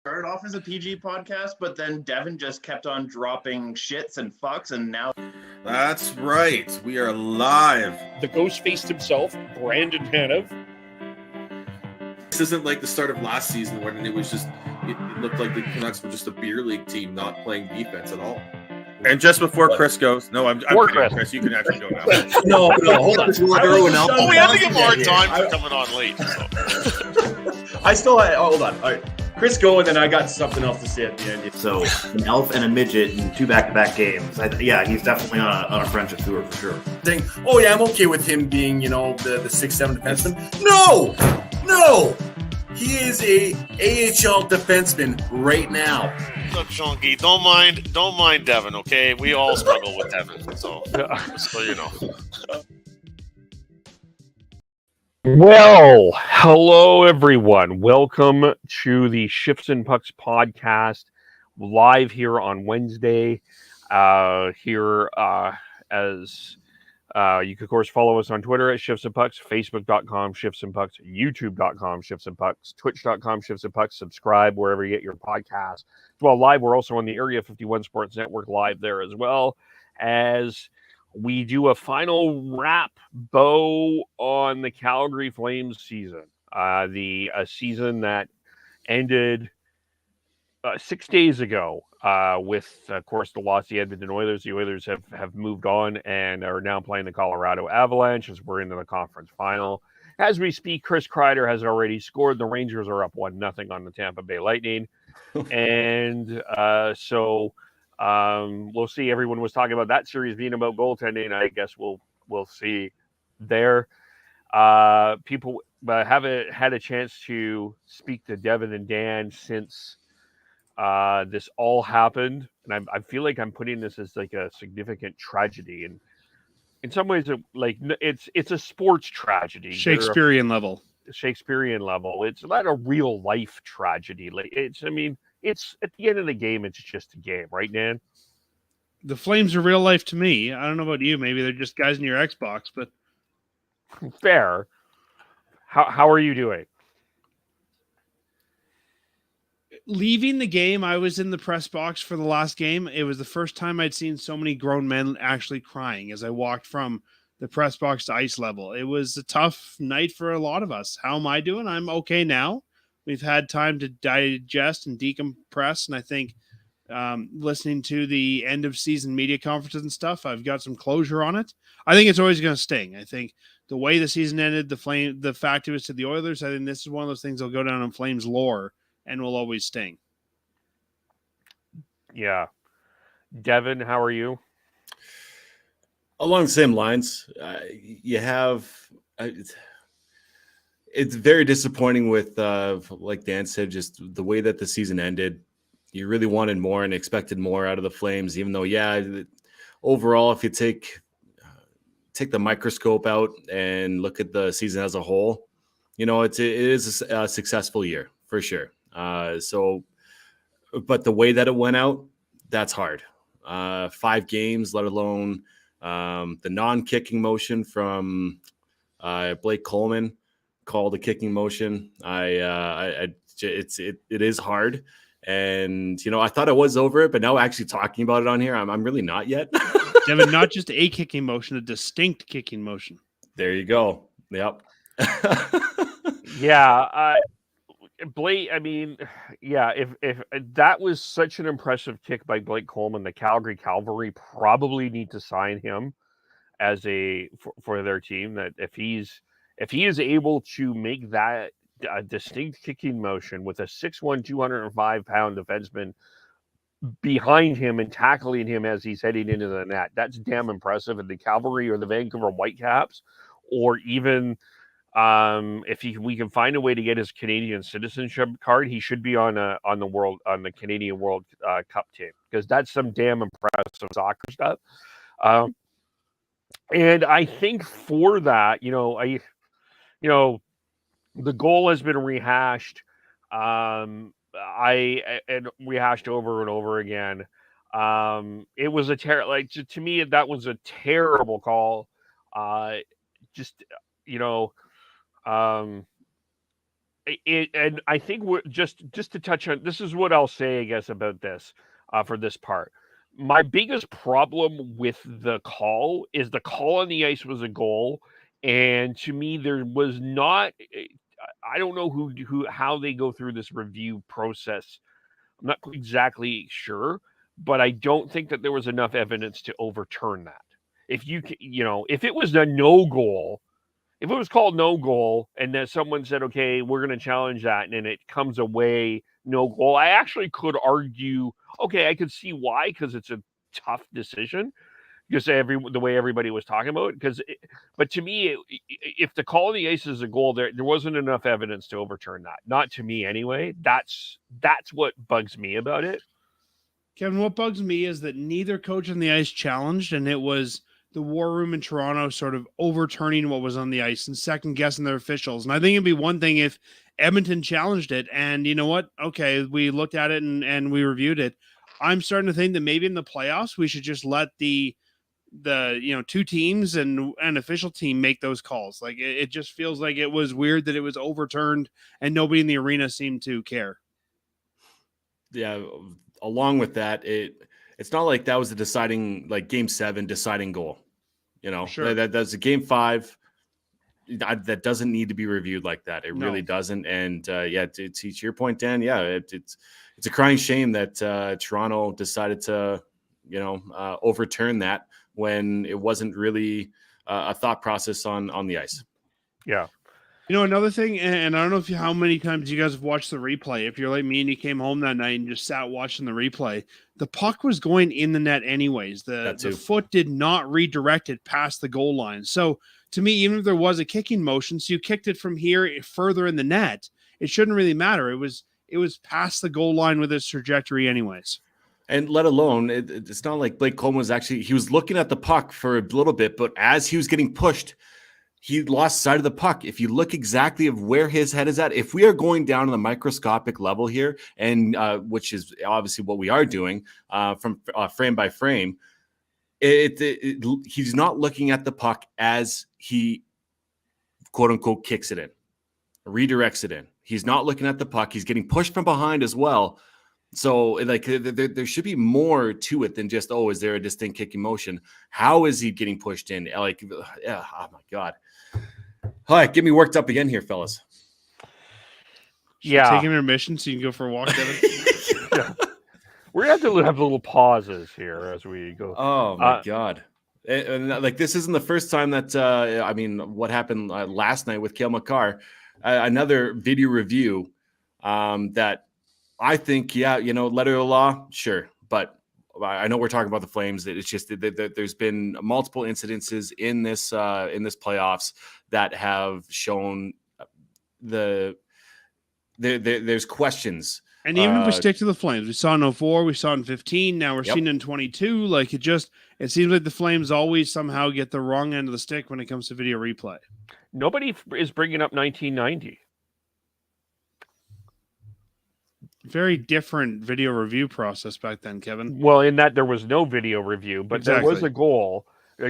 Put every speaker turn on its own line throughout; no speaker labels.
started off as a PG podcast, but then Devin just kept on dropping shits and fucks, and now...
That's right. We are live.
The ghost faced himself, Brandon Hanev.
This isn't like the start of last season when it was just, it looked like the Canucks were just a beer league team not playing defense at all. And just before Chris goes, no, I'm kidding, Chris, you can actually go now.
no, hold on.
We had to give more time for coming on late. So.
I still had, hold on. All right. Chris, go, and then I got something else to say at the end.
So, an elf and a midget in 2 back-to-back games. Yeah, he's definitely on a friendship tour for sure.
Think, oh yeah, I'm okay with him being, the 6'7" defenseman. No! He is a AHL defenseman right now.
Look, Chunky, don't mind Devin, okay? We all struggle with Devin, so you know.
Well, hello everyone. Welcome to the Shifts and Pucks podcast, live here on Wednesday. As you can, of course, follow us on Twitter at Shifts and Pucks, Facebook.com, Shifts and Pucks, YouTube.com, Shifts and Pucks, Twitch.com, Shifts and Pucks. Subscribe wherever you get your podcasts. Well, live, we're also on the Area 51 Sports Network live there as well, as we do a final wrap bow on the Calgary Flames season. The season that ended 6 days ago with, of course, the loss of the Edmonton Oilers. The Oilers have moved on and are now playing the Colorado Avalanche as we're into the conference final. As we speak, Chris Kreider has already scored. The Rangers are up 1-0 on the Tampa Bay Lightning. And so we'll see. Everyone was talking about that series being about goaltending. I guess we'll see there. People haven't had a chance to speak to Devin and Dan since this all happened, and I feel like I'm putting this as like a significant tragedy, and in some ways, it's a sports tragedy,
Shakespearean level.
It's not a real life tragedy. It's at the end of the game, it's just a game, right, Dan?
The Flames are real life to me. I don't know about you. Maybe they're just guys in your Xbox, but
fair. How are you doing?
Leaving the game, I was in the press box for the last game. It was the first time I'd seen so many grown men actually crying as I walked from the press box to ice level. It was a tough night for a lot of us. How am I doing? I'm okay now. We've had time to digest and decompress, and I think listening to the end of season media conferences and stuff, I've got some closure on it. I think it's always going to sting. I think the way the season ended, the fact it was to the Oilers, I think this is one of those things that'll go down in Flames lore and will always sting.
Yeah. Devin, how are you?
Along the same lines, it's very disappointing with, like Dan said, just the way that the season ended. You really wanted more and expected more out of the Flames, even though, overall, if you take the microscope out and look at the season as a whole, it is a successful year for sure. But the way that it went out, that's hard. 5 games, let alone the non-kicking motion from Blake Coleman, called a kicking motion. It is hard. And, I thought I was over it, but now actually talking about it on here, I'm really not yet.
Devin, not just a kicking motion, a distinct kicking motion.
There you go. Yep.
Yeah. Blake, if that was such an impressive kick by Blake Coleman, the Calgary Cavalry probably need to sign him as for their team. That if he is able to make that a distinct kicking motion with a 6'1", 205-pound defenseman behind him and tackling him as he's heading into the net, that's damn impressive. And the Cavalry or the Vancouver Whitecaps, or even if we can find a way to get his Canadian citizenship card, he should be on the Canadian World Cup team, because that's some damn impressive soccer stuff. And I think for that, the goal has been rehashed. Rehashed over and over again. It was to me, that was a terrible call. and I think we're just to touch on this is what I'll say, I guess, about this for this part. My biggest problem with the call is the call on the ice was a goal, and to me there was not. I don't know how they go through this review process. I'm not exactly sure, but I don't think that there was enough evidence to overturn that. If if it was a no goal. If it was called no goal and then someone said, okay, we're going to challenge that and it comes away no goal, I actually could argue, okay, I could see why, because it's a tough decision, because the way everybody was talking about it. But to me, if the call of the ice is a goal, there wasn't enough evidence to overturn that. Not to me anyway. That's what bugs me about it.
Kevin, what bugs me is that neither coach on the ice challenged, and it was the war room in Toronto sort of overturning what was on the ice and second guessing their officials. And I think it'd be one thing if Edmonton challenged it and you know what? Okay, we looked at it and we reviewed it. I'm starting to think that maybe in the playoffs, we should just let the two teams and an official team make those calls. Like it just feels like it was weird that it was overturned and nobody in the arena seemed to care.
Yeah. Along with that, it's not like that was the deciding, like Game 7 deciding goal.
Sure.
That's a Game 5 that doesn't need to be reviewed like that. It really doesn't. And to your point, Dan, it's a crying shame that Toronto decided to overturn that when it wasn't really a thought process on the ice.
Yeah.
Another thing, and I don't know how many times you guys have watched the replay. If you're like me and you came home that night and just sat watching the replay, the puck was going in the net anyways. The foot did not redirect it past the goal line. So to me, even if there was a kicking motion, so you kicked it from here further in the net, it shouldn't really matter. It was past the goal line with its trajectory anyways.
And let alone, it's not like Blake Coleman he was looking at the puck for a little bit, but as he was getting pushed, he lost sight of the puck. If you look exactly of where his head is at, if we are going down to the microscopic level here, and which is obviously what we are doing from frame by frame, he's not looking at the puck as he quote unquote kicks it in, redirects it in. He's not looking at the puck. He's getting pushed from behind as well. So like there should be more to it than just, is there a distinct kicking motion? How is he getting pushed in? Like, yeah, oh my God. All right, get me worked up again here, fellas.
Yeah. Take an intermission so you can go for a walk, Devin.
Yeah. We're going to have to have little pauses here as we go.
Oh my God. And like, this isn't the first time that, what happened last night with Cale Makar, another video review that I think, letter of the law, sure. But I know we're talking about the Flames. It's just that there's been multiple incidences in this playoffs that have shown there's questions.
And even if we stick to the Flames, we saw in 04, we saw in 15, now we're seeing in 22. Like it seems like the Flames always somehow get the wrong end of the stick when it comes to video replay.
Nobody is bringing up 1990.
Very different video review process back then, Kevin.
Well, in that there was no video review, but There was a goal.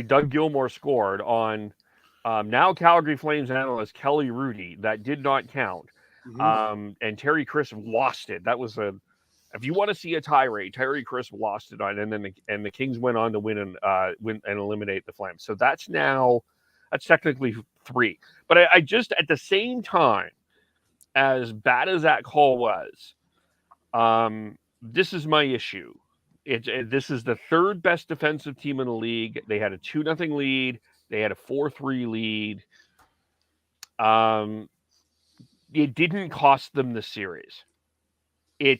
Doug Gilmour scored on now Calgary Flames analyst Kelly Rudy that did not count. Mm-hmm. And Terry Crisp lost it. That was if you want to see a tirade, Terry Crisp lost it on, and then the Kings went on to win and eliminate the Flames. So that's technically 3. But I just at the same time, as bad as that call was, this is my issue. This is the third best defensive team in the league. They had a 2-0 lead. They had a 4-3 lead. It didn't cost them the series. It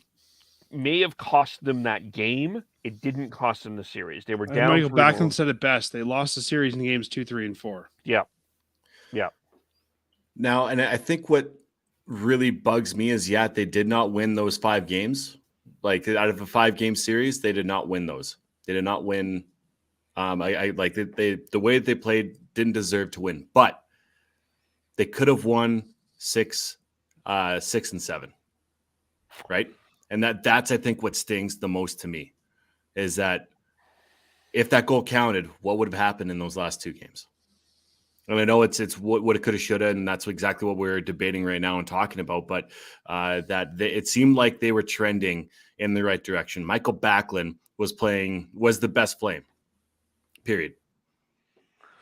may have cost them that game. It didn't cost them the series. They were down.
Michael Backlund said it best. They lost the series in games 2, 3, and 4.
Yeah.
Now, and I think what really bugs me is they did not win those 5 games. Like out of a 5-game series, they did not win those. They did not win. I like the way that they played didn't deserve to win, but they could have won 6 and 7, right? And that's I think what stings the most to me is that if that goal counted, what would have happened in those last 2 games? And I know it's what it could have, should have, and that's exactly what we're debating right now and talking about. But it seemed like they were trending in the right direction. Michael Backlund was the best Flame, period,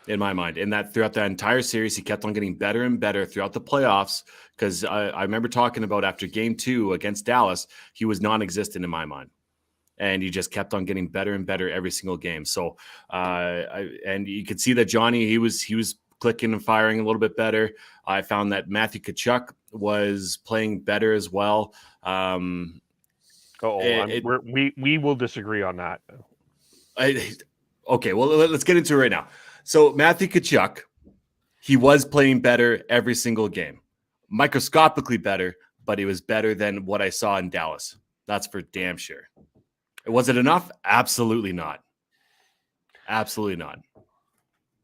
in my mind. And that throughout the entire series, he kept on getting better and better throughout the playoffs. Because I remember talking about after Game 2 against Dallas, he was non-existent in my mind. And he just kept on getting better and better every single game. So, and you could see that Johnny, he was clicking and firing a little bit better. I found that Matthew Tkachuk was playing better as well.
We will disagree on that.
Okay, well, let's get into it right now. So Matthew Tkachuk, he was playing better every single game, microscopically better, but he was better than what I saw in Dallas. That's for damn sure. Was it enough? Absolutely not. Absolutely not.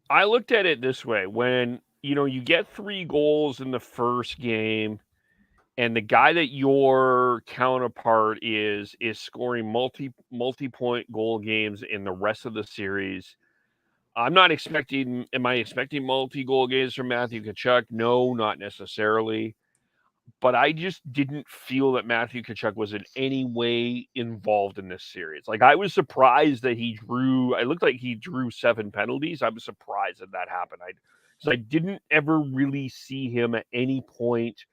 I looked at it this way. When, you get 3 goals in the first game and the guy that your counterpart is scoring multi-point goal games in the rest of the series, am I expecting multi-goal games from Matthew Tkachuk? No, not necessarily. But I just didn't feel that Matthew Tkachuk was in any way involved in this series. Like, I was surprised that it looked like he drew 7 penalties. I was surprised that happened. I didn't ever really see him at any point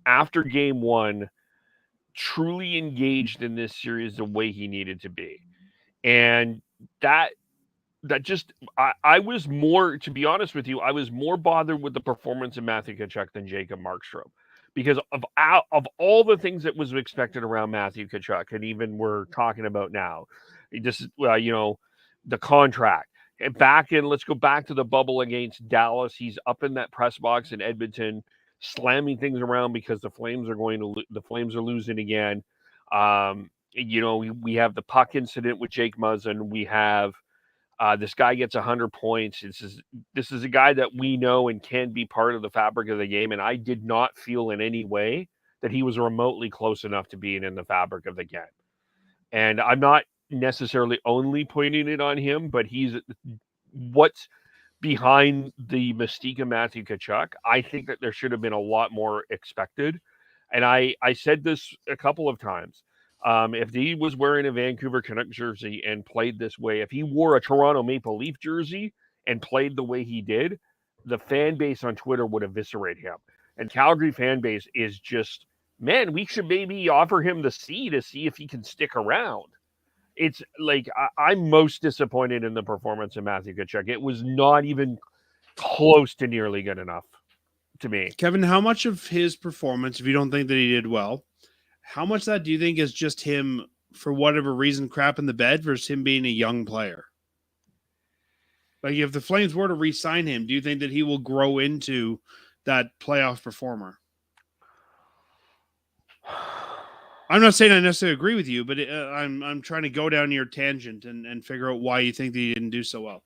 after Game 1 truly engaged in this series the way he needed to be. And that just, I was more, to be honest with you, I was more bothered with the performance of Matthew Tkachuk than Jacob Markstrom. Because of all the things that was expected around Matthew Tkachuk, and even we're talking about now, just the contract. And let's go back to the bubble against Dallas. He's up in that press box in Edmonton, slamming things around because the Flames are losing again. We have the puck incident with Jake Muzzin. We have this guy gets 100 points. This is a guy that we know and can be part of the fabric of the game. And I did not feel in any way that he was remotely close enough to being in the fabric of the game. And I'm not necessarily only pointing it on him, but what's behind the mystique of Matthew Tkachuk. I think that there should have been a lot more expected. And I said this a couple of times. If he was wearing a Vancouver Canucks jersey and played this way, if he wore a Toronto Maple Leaf jersey and played the way he did, the fan base on Twitter would eviscerate him. And Calgary fan base is just, man, we should maybe offer him the C to see if he can stick around. It's like, I'm most disappointed in the performance of Matthew Tkachuk. It was not even close to nearly good enough to me.
Kevin, how much of his performance, if you don't think that he did well, how much of that do you think is just him, for whatever reason, crap in the bed versus him being a young player? Like, if the Flames were to re-sign him, do you think that he will grow into that playoff performer? I'm not saying I necessarily agree with you, but I'm trying to go down your tangent and figure out why you think that he didn't do so well.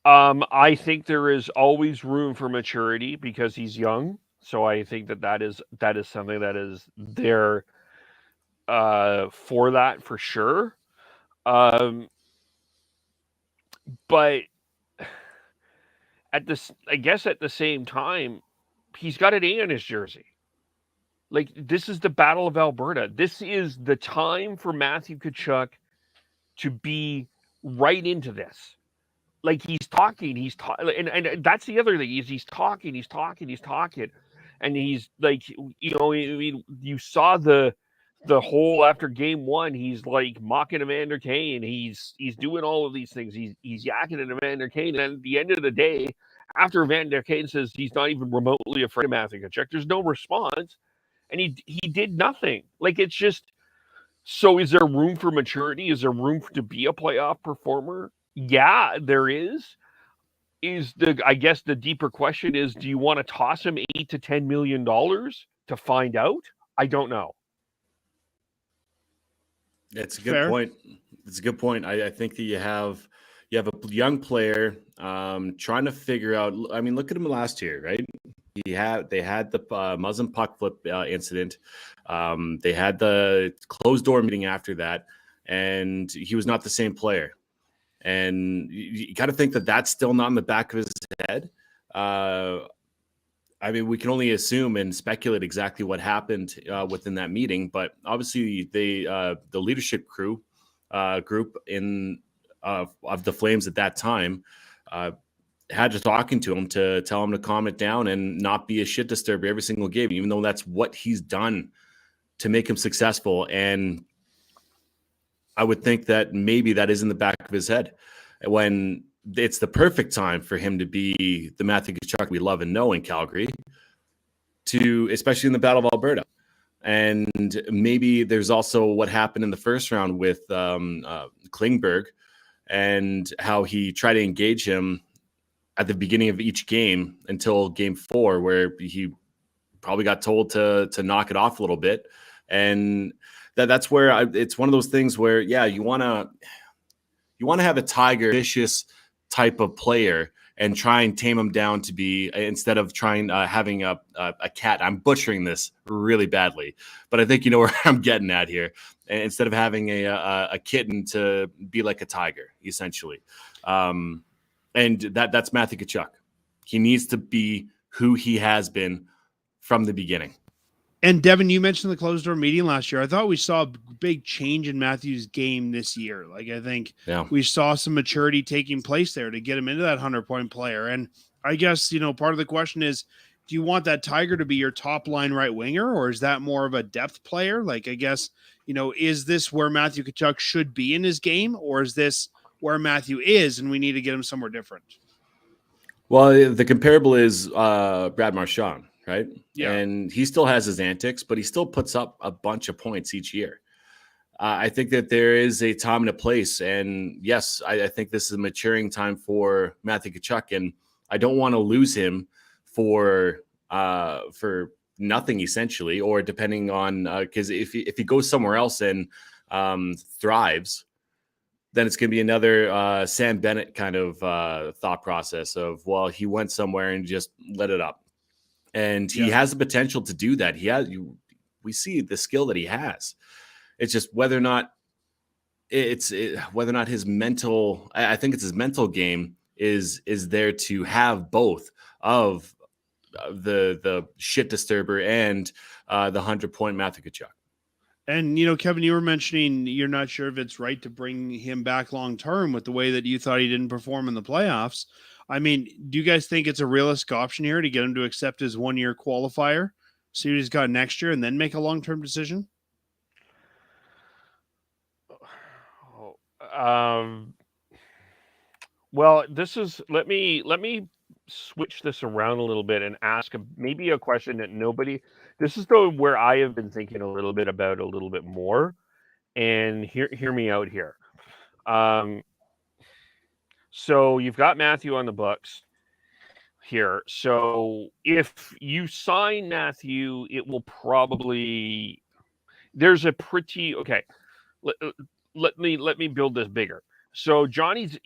I think there is always room for maturity because he's young. So I think that is something that is there for that, for sure. But at the same time, he's got an A on his jersey. Like, this is the Battle of Alberta. This is the time for Matthew Tkachuk to be right into this. Like, he's talking, and that's the other thing. He's talking. And he's like, you saw the whole after Game 1, he's like mocking Evander Kane. He's doing all of these things. He's yakking at Evander Kane. And at the end of the day, after Evander Kane says he's not even remotely afraid of Matthew Tkachuk, there's no response. And he did nothing. Like, it's just, so is there room for maturity? Is there room to be a playoff performer? Yeah, there is. I guess the deeper question is, do you want to toss him $8 to $10 million to find out? I don't know.
That's a good point. It's a good point. I think that you have a young player trying to figure out. I mean, look at him last year, right? They had the Muzzin puck flip incident. They had the closed door meeting after that, and he was not the same player. And you got to think that that's still not in the back of his head. I mean, we can only assume and speculate exactly what happened within that meeting, but obviously the leadership group in of the Flames at that time had to talking to him to tell him to calm it down and not be a shit disturber every single game, even though that's what he's done to make him successful. And I would think that maybe that is in the back of his head when it's the perfect time for him to be the Matthew Tkachuk we love and know in Calgary, especially in the Battle of Alberta. And maybe there's also what happened in the first round with Klingberg and how he tried to engage him at the beginning of each game until game 4, where he probably got told to knock it off a little bit. And that's where it's one of those things where, yeah, you want to have a tiger, vicious type of player and try and tame him down to be, instead of trying having a cat. I'm butchering this really badly, but I think you know where I'm getting at here. Instead of having a kitten to be like a tiger, essentially. And that's Matthew Tkachuk. He needs to be who he has been from the beginning.
And Devin, you mentioned the closed door meeting last year. I thought we saw a big change in Matthew's game this year. Like, I think we saw some maturity taking place there to get him into that 100-point player. And I guess, you know, part of the question is, do you want that Tiger to be your top line right winger, or is that more of a depth player? Like, I guess, you know, is this where Matthew Tkachuk should be in his game, or is this where Matthew is and we need to get him somewhere different?
Well, the comparable is Brad Marchand, right?
Yeah.
And he still has his antics, but he still puts up a bunch of points each year. I think that there is a time and a place. And yes, I think this is a maturing time for Matthew Tkachuk. And I don't want to lose him for nothing, essentially, or depending on because if he goes somewhere else and thrives, then it's going to be another Sam Bennett kind of thought process of, well, he went somewhere and just let it up. And he has the potential to do that. We see the skill that he has. It's just whether or not his mental, I think it's his mental game is there to have both of the shit disturber and the 100-point Matthew Tkachuk.
And, you know, Kevin, you were mentioning you're not sure if it's right to bring him back long-term with the way that you thought he didn't perform in the playoffs. I mean, do you guys think it's a realistic option here to get him to accept his 1-year qualifier, see what he's got next year, and then make a long-term decision?
Well, this is, let me switch this around a little bit and ask maybe a question that this is where I have been thinking a little bit about a little bit more, and hear me out here. So you've got Matthew on the books here. So if you sign Matthew, it will probably, there's a pretty, okay, let me build this bigger. So Johnny's,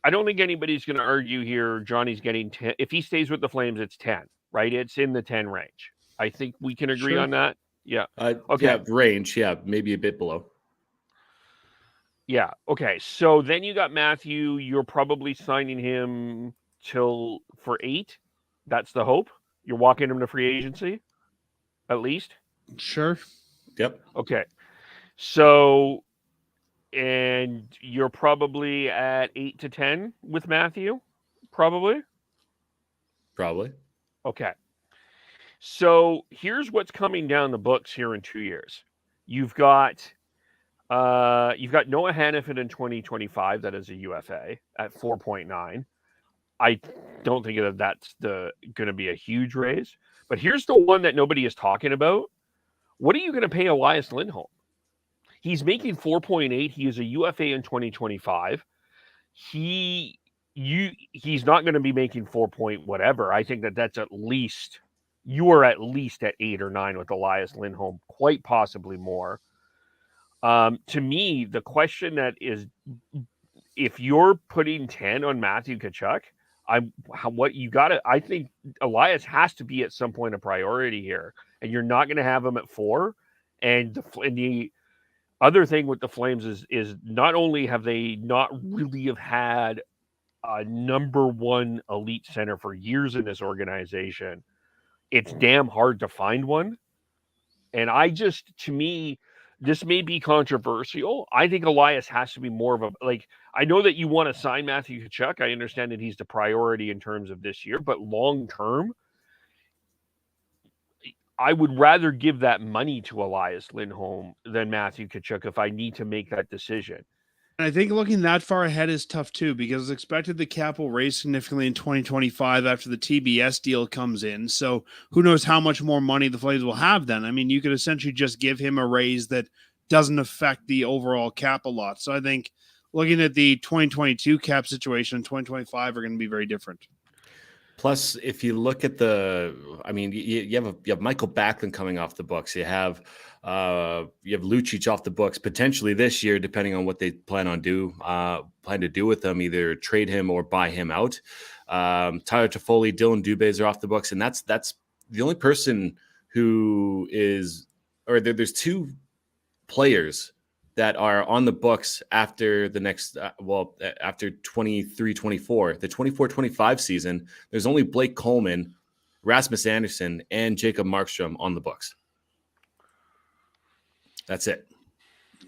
I don't think anybody's going to argue here. Johnny's getting 10. If he stays with the Flames, it's 10, right? It's in the 10 range. I think we can agree on that. Yeah.
Okay. Yeah, range. Yeah. Maybe a bit below.
Yeah. Okay. So then you got Matthew. You're probably signing him for 8. That's the hope. You're walking him to free agency, at least.
Sure.
Yep.
Okay. So, and you're probably at 8 to 10 with Matthew, probably. Okay. So here's what's coming down the books here in 2 years. You've got Noah Hannafin in 2025. That is a UFA at 4.9. I don't think that that's going to be a huge raise. But here's the one that nobody is talking about. What are you going to pay Elias Lindholm? He's making 4.8. He is a UFA in 2025. He's not going to be making 4 point whatever. I think that's at least, you are at least at 8 or 9 with Elias Lindholm, quite possibly more. To me, the question that is, if you're putting 10 on Matthew Tkachuk, I think Elias has to be at some point a priority here, and you're not going to have him at 4. And other thing with the Flames is not only have they not really have had a number one elite center for years in this organization, it's damn hard to find one. And to me, this may be controversial. I think Elias has to be more of a, like, I know that you want to sign Matthew Tkachuk. I understand that he's the priority in terms of this year, but long term, I would rather give that money to Elias Lindholm than Matthew Tkachuk if I need to make that decision.
And I think looking that far ahead is tough too, because it's expected the cap will raise significantly in 2025 after the TBS deal comes in. So who knows how much more money the Flames will have then. I mean, you could essentially just give him a raise that doesn't affect the overall cap a lot. So I think looking at the 2022 cap situation and 2025 are going to be very different.
Plus, if you look at you have Michael Backlund coming off the books. You have Lucic off the books potentially this year, depending on what they plan to do with them, either trade him or buy him out. Tyler Toffoli, Dylan Dubé are off the books, and that's the only person who is, or there's two players that are on the books after the next, after 23-24, the 24-25 season. There's only Blake Coleman, Rasmus Anderson, and Jacob Markstrom on the books. That's it.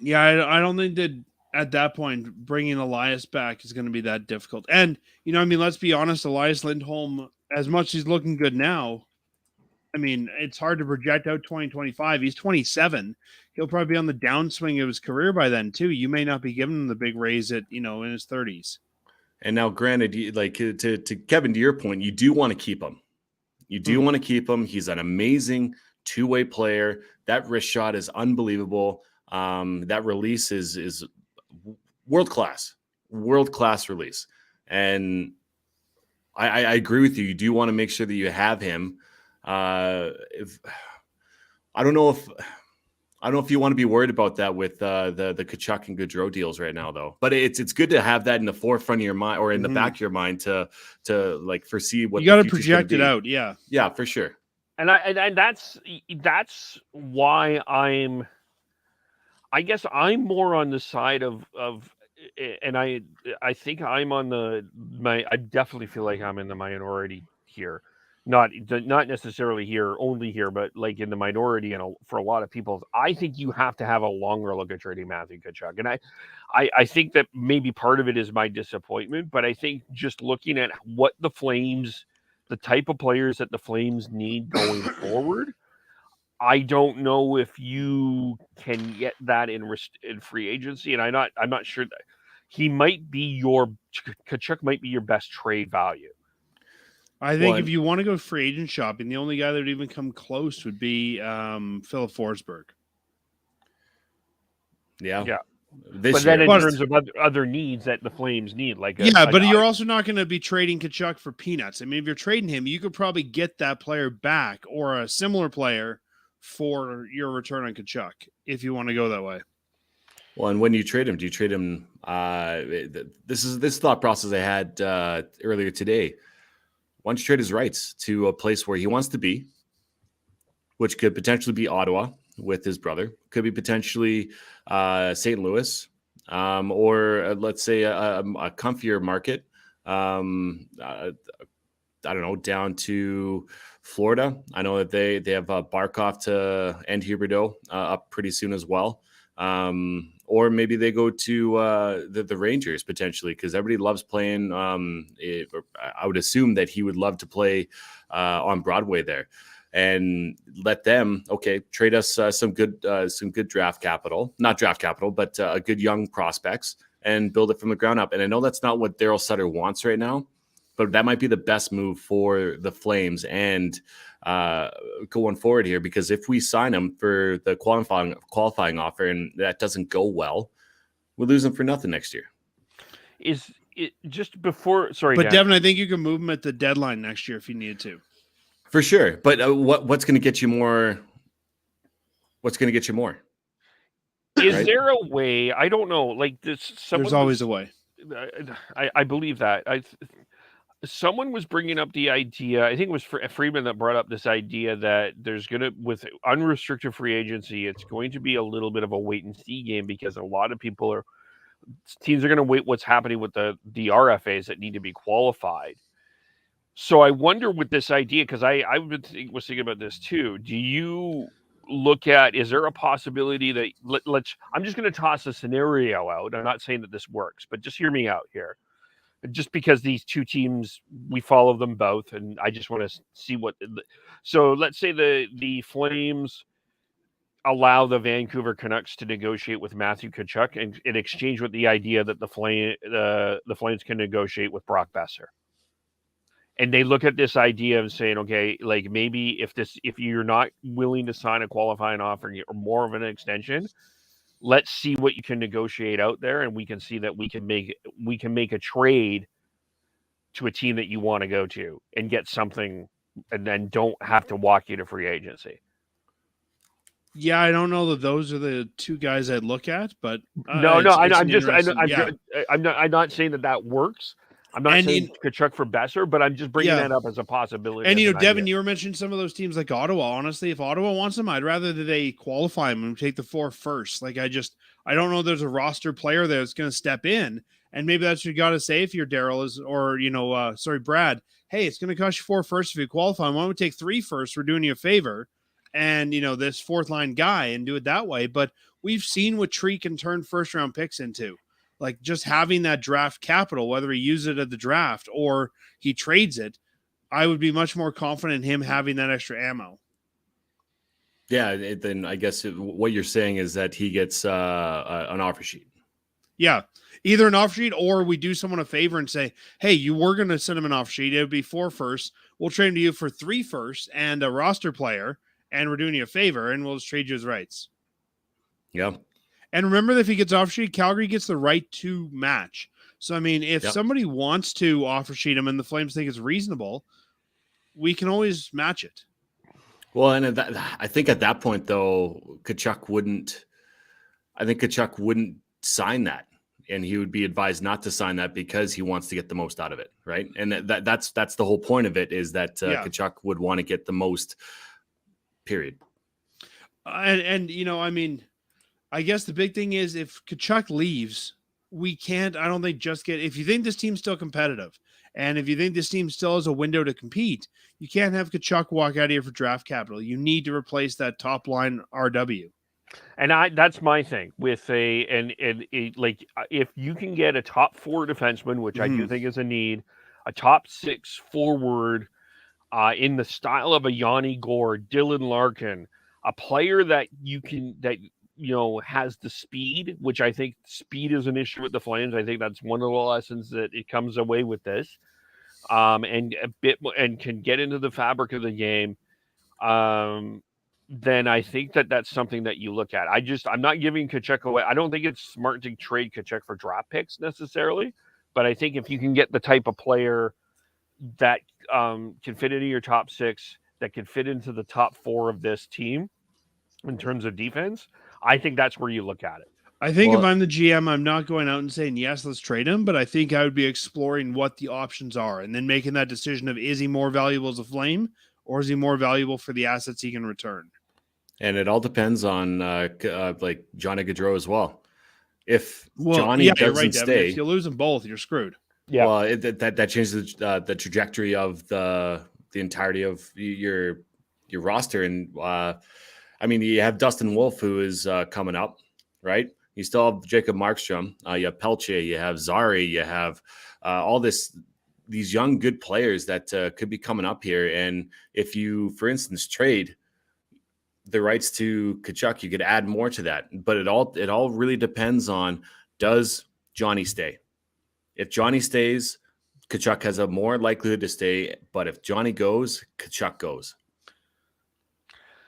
Yeah, I don't think that at that point bringing Elias back is going to be that difficult. And, let's be honest, Elias Lindholm, as much as he's looking good now, it's hard to project out 2025. He's 27. He'll probably be on the downswing of his career by then too. You may not be giving him the big raise in his 30s.
And now, granted, like to Kevin, to your point, you do want to keep him. You do want to keep him. He's an amazing two-way player. That wrist shot is unbelievable. That release is world-class release. And I agree with you. You do want to make sure that you have him. I don't know if you want to be worried about that with the Tkachuk and Gaudreau deals right now, though. But it's good to have that in the forefront of your mind, or in the back of your mind, to like foresee what
you got to project it out.
Yeah, for sure.
And that's why I guess I'm more on the side of and I think I'm on I definitely feel like I'm in the minority here. Not necessarily only here, but like in the minority, and for a lot of people, I think you have to have a longer look at trading Matthew Tkachuk. And I think that maybe part of it is my disappointment, but I think just looking at what the Flames, the type of players that the Flames need going forward, I don't know if you can get that in free agency. And I'm not sure that Tkachuk might be your best trade value.
I think if you want to go free agent shopping, the only guy that would even come close would be Philip Forsberg.
Yeah.
But then in terms of other needs that the Flames need,
but you're also not going to be trading Tkachuk for peanuts. If you're trading him, you could probably get that player back or a similar player for your return on Tkachuk if you want to go that way.
Well, and when you trade him, do you trade him? This thought process I had earlier today. Why don't you trade his rights to a place where he wants to be, which could potentially be Ottawa with his brother, could be potentially St. Louis, or let's say a comfier market. I don't know, down to Florida. I know that they have Barkov and Huberdeau up pretty soon as well. Or maybe they go to the Rangers potentially, because everybody loves playing. I would assume that he would love to play on Broadway there, and let them trade us some good draft capital, not draft capital, but good young prospects, and build it from the ground up. And I know that's not what Daryl Sutter wants right now, but that might be the best move for the Flames and going forward here, because if we sign him for the qualifying offer and that doesn't go well, we'll lose him for nothing next year.
Is it just before? Sorry,
but
Dan.
Devin, I think you can move him at the deadline next year if you needed to.
For sure, but what's going to get you more? What's going to get you more?
Is there a way? I don't know. Like this,
there's always a way.
I believe that. someone was bringing up the idea. I think it was Friedman that brought up this idea that there's with unrestricted free agency, it's going to be a little bit of a wait and see game because a lot of teams are going to wait what's happening with the RFAs that need to be qualified. So I wonder with this idea, because I was thinking about this too. Do you look at, is there a possibility that I'm just going to toss a scenario out. I'm not saying that this works, but just hear me out here. Just because these two teams, we follow them both, and I just want to see so let's say the Flames allow the Vancouver Canucks to negotiate with Matthew Tkachuk in exchange with the idea that the Flames can negotiate with Brock Besser. And they look at this idea of saying, okay, like maybe if you're not willing to sign a qualifying offer or more of an extension, let's see what you can negotiate out there, and we can see that we can make a trade to a team that you want to go to and get something, and then don't have to walk you to free agency.
Yeah, I don't know that those are the two guys I'd look at, but
I'm not saying that works. I'm not saying Tkachuk for Besser, but I'm just bringing that up as a possibility.
And, Devin, you were mentioning some of those teams like Ottawa. Honestly, if Ottawa wants them, I'd rather that they qualify them and take the 4 first. Like, I don't know there's a roster player there that's going to step in. And maybe that's what you got to say if you're Daryl Brad. Hey, it's going to cost you 4 first if you qualify. Why don't we take 3 first? We're doing you a favor. And, this fourth line guy and do it that way. But we've seen what Tree can turn first round picks into. Like just having that draft capital, whether he uses it at the draft or he trades it, I would be much more confident in him having that extra ammo.
Yeah, then I guess what you're saying is that he gets an offer sheet.
Yeah, either an offer sheet or we do someone a favor and say, hey, you were going to send him an offer sheet. It would be 4 firsts. We'll trade him to you for 3 firsts and a roster player, and we're doing you a favor, and we'll just trade you his rights.
Yeah.
And remember that if he gets offer sheet, Calgary gets the right to match. So, I mean, if somebody wants to offer sheet him and the Flames think it's reasonable, we can always match it.
Well, and I think at that point, though, Tkachuk wouldn't sign that. And he would be advised not to sign that because he wants to get the most out of it, right? And that's the whole point of it, is that Tkachuk would want to get the most, period.
I guess the big thing is if Tkachuk leaves, we can't, I don't think, just get, if you think this team's still competitive and if you think this team still has a window to compete, you can't have Tkachuk walk out of here for draft capital. You need to replace that top line RW.
And that's my thing with if you can get a top 4 defenseman, which I do think is a need, a top 6 forward in the style of a Yanni Gore, Dylan Larkin, a player that has the speed, which I think speed is an issue with the Flames. I think that's one of the lessons that it comes away with this, and can get into the fabric of the game. Then I think that's something that you look at. I'm not giving Tkachuk away. I don't think it's smart to trade Tkachuk for draft picks necessarily, but I think if you can get the type of player that can fit into your top 6, that can fit into the top 4 of this team in terms of defense, I think that's where you look at it.
I think if I'm the GM, I'm not going out and saying, yes, let's trade him, but I think I would be exploring what the options are and then making that decision of, is he more valuable as a Flame or is he more valuable for the assets he can return?
And it all depends on like Johnny Gaudreau as well. If Johnny doesn't stay,
if you lose them both, you're screwed.
Yeah, well, that changes the trajectory of the entirety of your roster. And you have Dustin Wolf, who is coming up, right? You still have Jacob Markstrom, you have Pelche, you have Zari, you have all these young good players that could be coming up here. And if you, for instance, trade the rights to Tkachuk, you could add more to that. But it all really depends on, does Johnny stay? If Johnny stays, Tkachuk has a more likelihood to stay. But if Johnny goes, Tkachuk goes.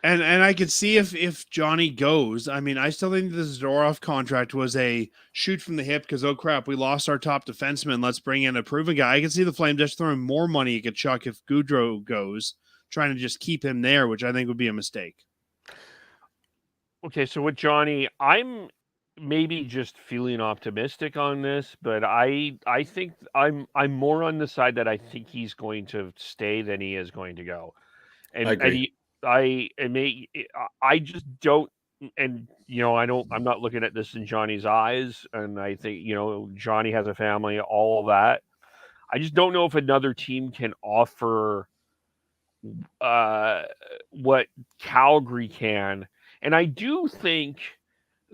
And I could see if Johnny goes, I still think the Zadorov contract was a shoot from the hip because, oh crap, we lost our top defenseman. Let's bring in a proven guy. I can see the Flames just throwing more money at Tkachuk if Gaudreau goes, trying to just keep him there, which I think would be a mistake.
Okay, so with Johnny, I'm maybe just feeling optimistic on this, but I think I'm more on the side that I think he's going to stay than he is going to go.
I agree.
I just don't, and I'm not looking at this in Johnny's eyes, and I think Johnny has a family, all of that. I just don't know if another team can offer what Calgary can, and I do think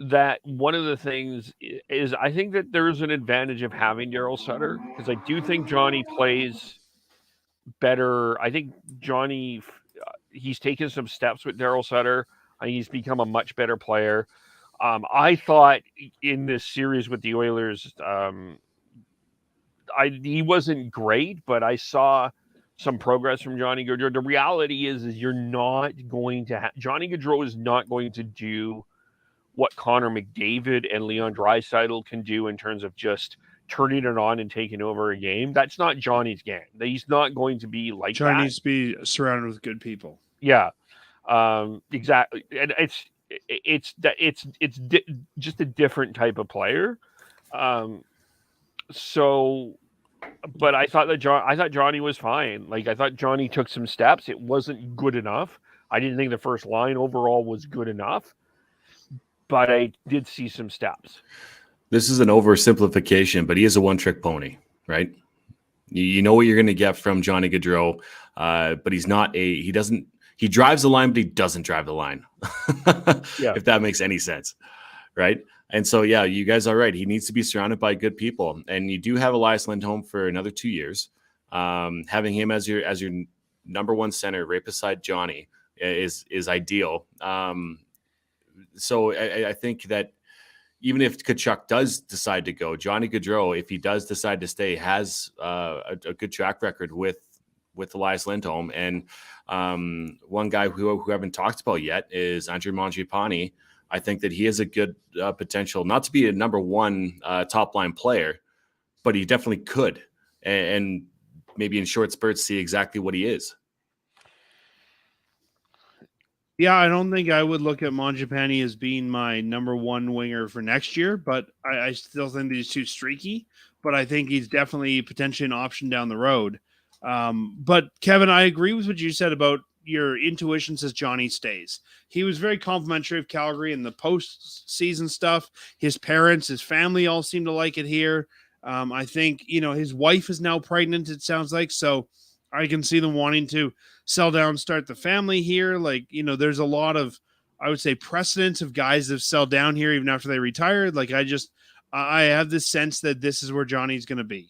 that one of the things is I think that there's an advantage of having Daryl Sutter, because I do think Johnny plays better. I think Johnny, he's taken some steps with Daryl Sutter. He's become a much better player. I thought in this series with the Oilers, he wasn't great, but I saw some progress from Johnny Gaudreau. The reality is you're not going to Johnny Gaudreau is not going to do what Connor McDavid and Leon Draisaitl can do in terms of just turning it on and taking over a game. That's not Johnny's game. He's not going to be like
Johnny
that.
needs to be surrounded with good people.
Yeah, exactly. And it's just a different type of player. So, but I thought Johnny was fine. Like, I thought Johnny took some steps. It wasn't good enough. I didn't think the first line overall was good enough, but I did see some steps.
This is an oversimplification, but he is a one-trick pony, right? You know what you're going to get from Johnny Gaudreau, but he drives the line, but he doesn't drive the line.
Yeah.
If that makes any sense, right? And so, yeah, you guys are right. He needs to be surrounded by good people. And you do have Elias Lindholm for another 2 years. Having him as your number one center right beside Johnny is ideal. So I think that even if Tkachuk does decide to go, Johnny Gaudreau, if he does decide to stay, has a good track record with Elias Lindholm. And one guy who I haven't talked about yet is Andre Mongiapani. I think that he has a good potential, not to be a number one top line player, but he definitely could. And maybe in short spurts see exactly what he is.
Yeah, I don't think I would look at Mongiapani as being my number one winger for next year, but I still think that he's too streaky. But I think he's definitely potentially an option down the road. But Kevin, I agree with what you said about your intuition says Johnny stays. He was very complimentary of Calgary in the postseason stuff. His parents, his family all seem to like it here. I think, his wife is now pregnant, it sounds like. So I can see them wanting to sell down, start the family here. Like, there's a lot of, I would say, precedence of guys that have sold down here even after they retired. Like, I have this sense that this is where Johnny's going to be.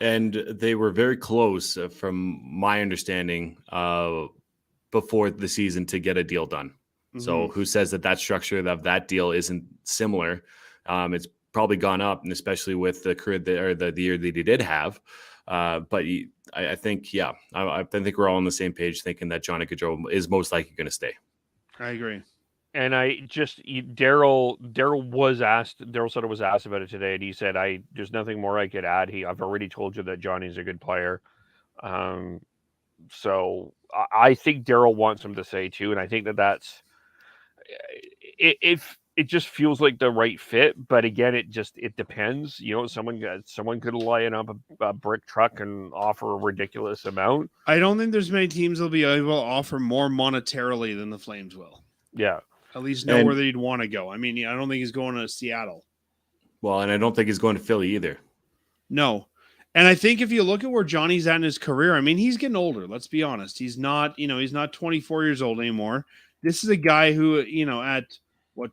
And they were very close, from my understanding, before the season to get a deal done. Mm-hmm. So who says that structure of that deal isn't similar? It's probably gone up, and especially with the career the year that he did have. But I think, yeah, I think we're all on the same page thinking that Johnny Gaudreau is most likely going to stay.
I agree.
And Daryl Sutter was asked about it today, and he said, there's nothing more I could add. I've already told you that Johnny's a good player. So I think Daryl wants him to say too, and I think that's if it just feels like the right fit. But again, it depends. Someone could line up a brick truck and offer a ridiculous amount.
I don't think there's many teams that'll be able to offer more monetarily than the Flames will.
Yeah.
At least know where they'd want to go. I mean, I don't think he's going to Seattle.
Well, and I don't think he's going to Philly either.
No. And I think if you look at where Johnny's at in his career, I mean, he's getting older. Let's be honest. He's not 24 years old anymore. This is a guy who, at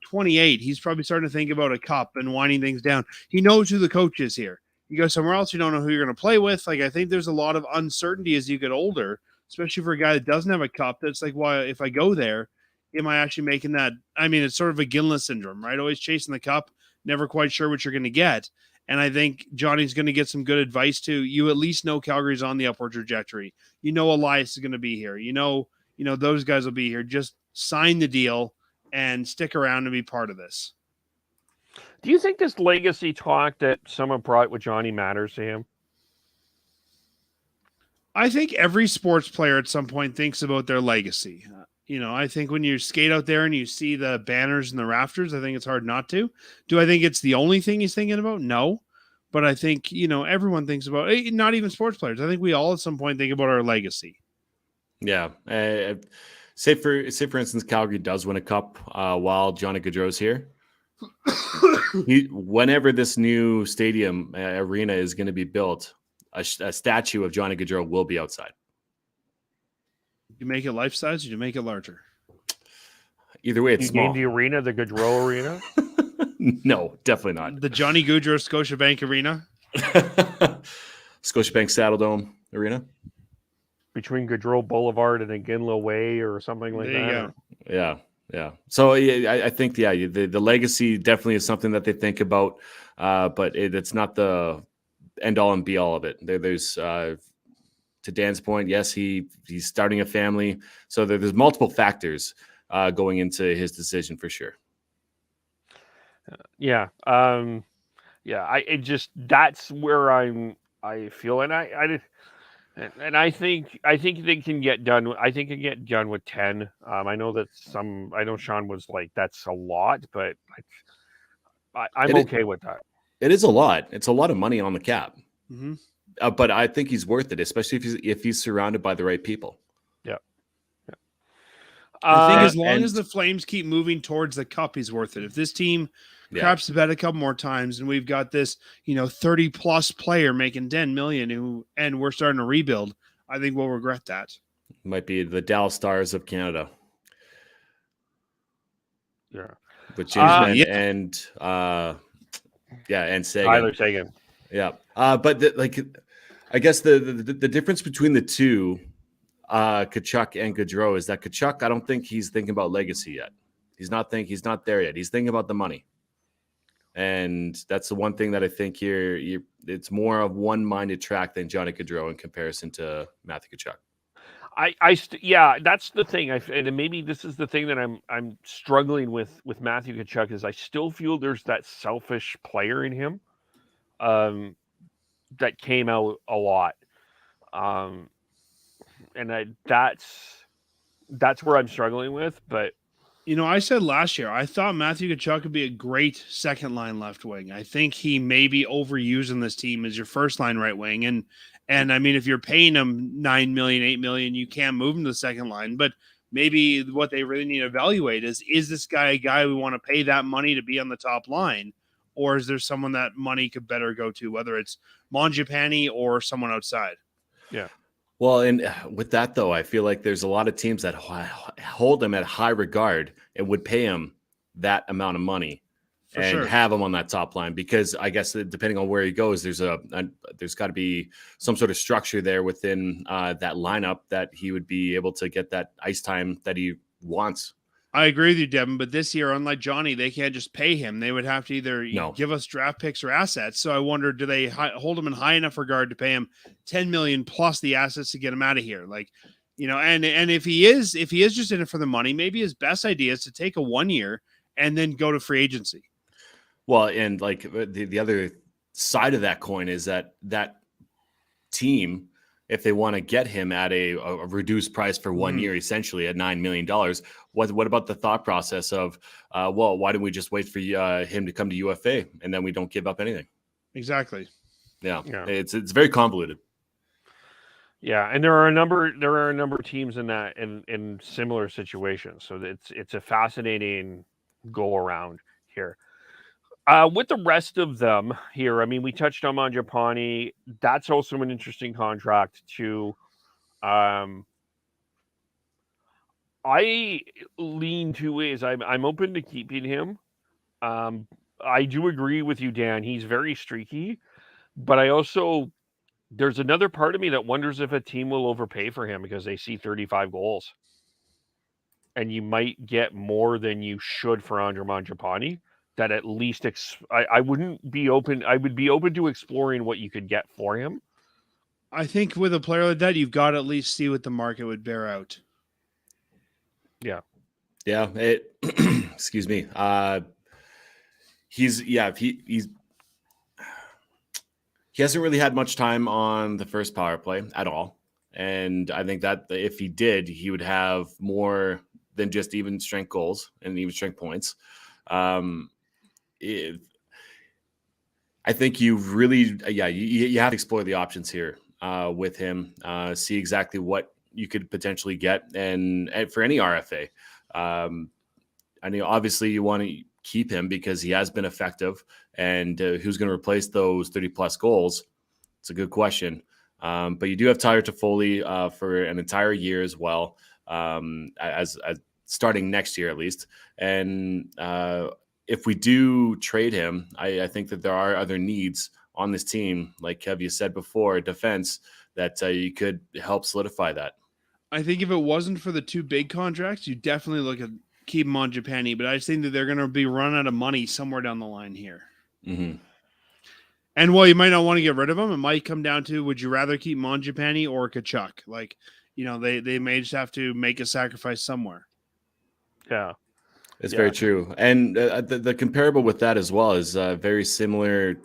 28, he's probably starting to think about a cup and winding things down. He knows who the coach is here. You go somewhere else, you don't know who you're going to play with. Like, I think there's a lot of uncertainty as you get older, especially for a guy that doesn't have a cup. That's like, why, if I go there, am I actually making that? I mean, it's sort of a Gillis syndrome, right? Always chasing the cup, never quite sure what you're going to get. And I think Johnny's going to get some good advice too. You at least know Calgary's on the upward trajectory. Elias is going to be here. Those guys will be here. Just sign the deal and stick around and be part of this.
Do you think this legacy talk that someone brought with Johnny matters to him?
I think every sports player at some point thinks about their legacy. I think when you skate out there and you see the banners and the rafters, I think it's hard not to. Do I think it's the only thing he's thinking about? No. But I think, everyone thinks about it, not even sports players. I think we all at some point think about our legacy.
Yeah. Say for instance, Calgary does win a cup while Johnny Gaudreau's here. Whenever this new stadium arena is going to be built, a statue of Johnny Gaudreau will be outside.
You make it life size, or you make it larger?
Either way, it's small.
Name the arena the Gaudreau Arena?
No, definitely not.
The Johnny Gaudreau Scotiabank Arena?
Scotiabank Saddledome Arena?
Between Gaudreau Boulevard and Aginlow Way or something like that?
Yeah. So I think, the legacy definitely is something that they think about, but it's not the end all and be all of it. There's to Dan's point, yes, he's starting a family. So there's multiple factors going into his decision for sure.
Yeah. That's where I feel, and I think they can get done. I think it can get done with 10. I know Sean was like, that's a lot, but I'm okay with that.
It is a lot. It's a lot of money on the cap.
Mm-hmm.
But I think he's worth it, especially if he's surrounded by the right people.
Yeah.
I think as long as the Flames keep moving towards the cup, he's worth it. If this team craps the bed a couple more times and we've got this, 30-plus player making $10 million and we're starting to rebuild, I think we'll regret that.
Might be the Dallas Stars of Canada.
Yeah.
With James and Sagan.
Tyler Sagan.
Yeah. But I guess the difference between the two, Tkachuk and Gaudreau, is that Tkachuk, I don't think he's thinking about legacy yet. He's not there yet. He's thinking about the money. And that's the one thing that I think here, it's more of one-minded track than Johnny Gaudreau in comparison to Matthew Tkachuk.
That's the thing. And maybe this is the thing that I'm struggling with Matthew Tkachuk, is I still feel there's that selfish player in him that came out a lot. And that's where I'm struggling with. But
I said last year, I thought Matthew Tkachuk would be a great second line left wing. I think he may be overused in this team as your first line right wing. And I mean, if you're paying him $9 million, $8 million, you can't move him to the second line. But maybe what they really need to evaluate is this guy a guy we want to pay that money to be on the top line? Or is there someone that money could better go to, whether it's Mongiapani or someone outside?
Yeah.
Well, and with that, though, I feel like there's a lot of teams that hold him at high regard and would pay him that amount of money have him on that top line, because I guess depending on where he goes, there's got to be some sort of structure there within that lineup that he would be able to get that ice time that he wants.
I agree with you, Devin, but this year, unlike Johnny, they can't just pay him. They would have to either give us draft picks or assets. So I wonder, do they hold him in high enough regard to pay him $10 million plus the assets to get him out of here? And if he is just in it for the money, maybe his best idea is to take a 1 year and then go to free agency.
Well, and the other side of that coin is that team, if they want to get him at a reduced price for 1 year, essentially at $9 million, what about the thought process of, why don't we just wait for him to come to UFA and then we don't give up anything?
Exactly.
Yeah. It's very convoluted.
Yeah, and there are a number of teams in that in similar situations. So it's a fascinating go around here. With the rest of them here, I mean, we touched on Mongiapani. That's also an interesting contract too. I lean two ways. I'm open to keeping him. I do agree with you, Dan. He's very streaky, but there's another part of me that wonders if a team will overpay for him because they see 35 goals, and you might get more than you should for Andre Mongiapani. That at least I wouldn't be open. I would be open to exploring what you could get for him.
I think with a player like that, you've got to at least see what the market would bear out.
Yeah.
Excuse me. He hasn't really had much time on the first power play at all. And I think that if he did, he would have more than just even strength goals and even strength points. I think you really, you have to explore the options here with him, see exactly what you could potentially get, and for any RFA. I mean, obviously you want to keep him because he has been effective, and who's going to replace those 30-plus goals? It's a good question. But you do have Tyler Toffoli for an entire year as well, as starting next year at least. And if we do trade him, I think that there are other needs on this team, like Kev, you said before, defense, that you could help solidify that.
I think if it wasn't for the two big contracts, you definitely look at keep Mongiapani, but I just think that they're going to be run out of money somewhere down the line here.
Mm-hmm.
And while you might not want to get rid of him, it might come down to, would you rather keep Mongiapani or Tkachuk? Like, they may just have to make a sacrifice somewhere.
Yeah.
It's very true. And the comparable with that as well is a very similar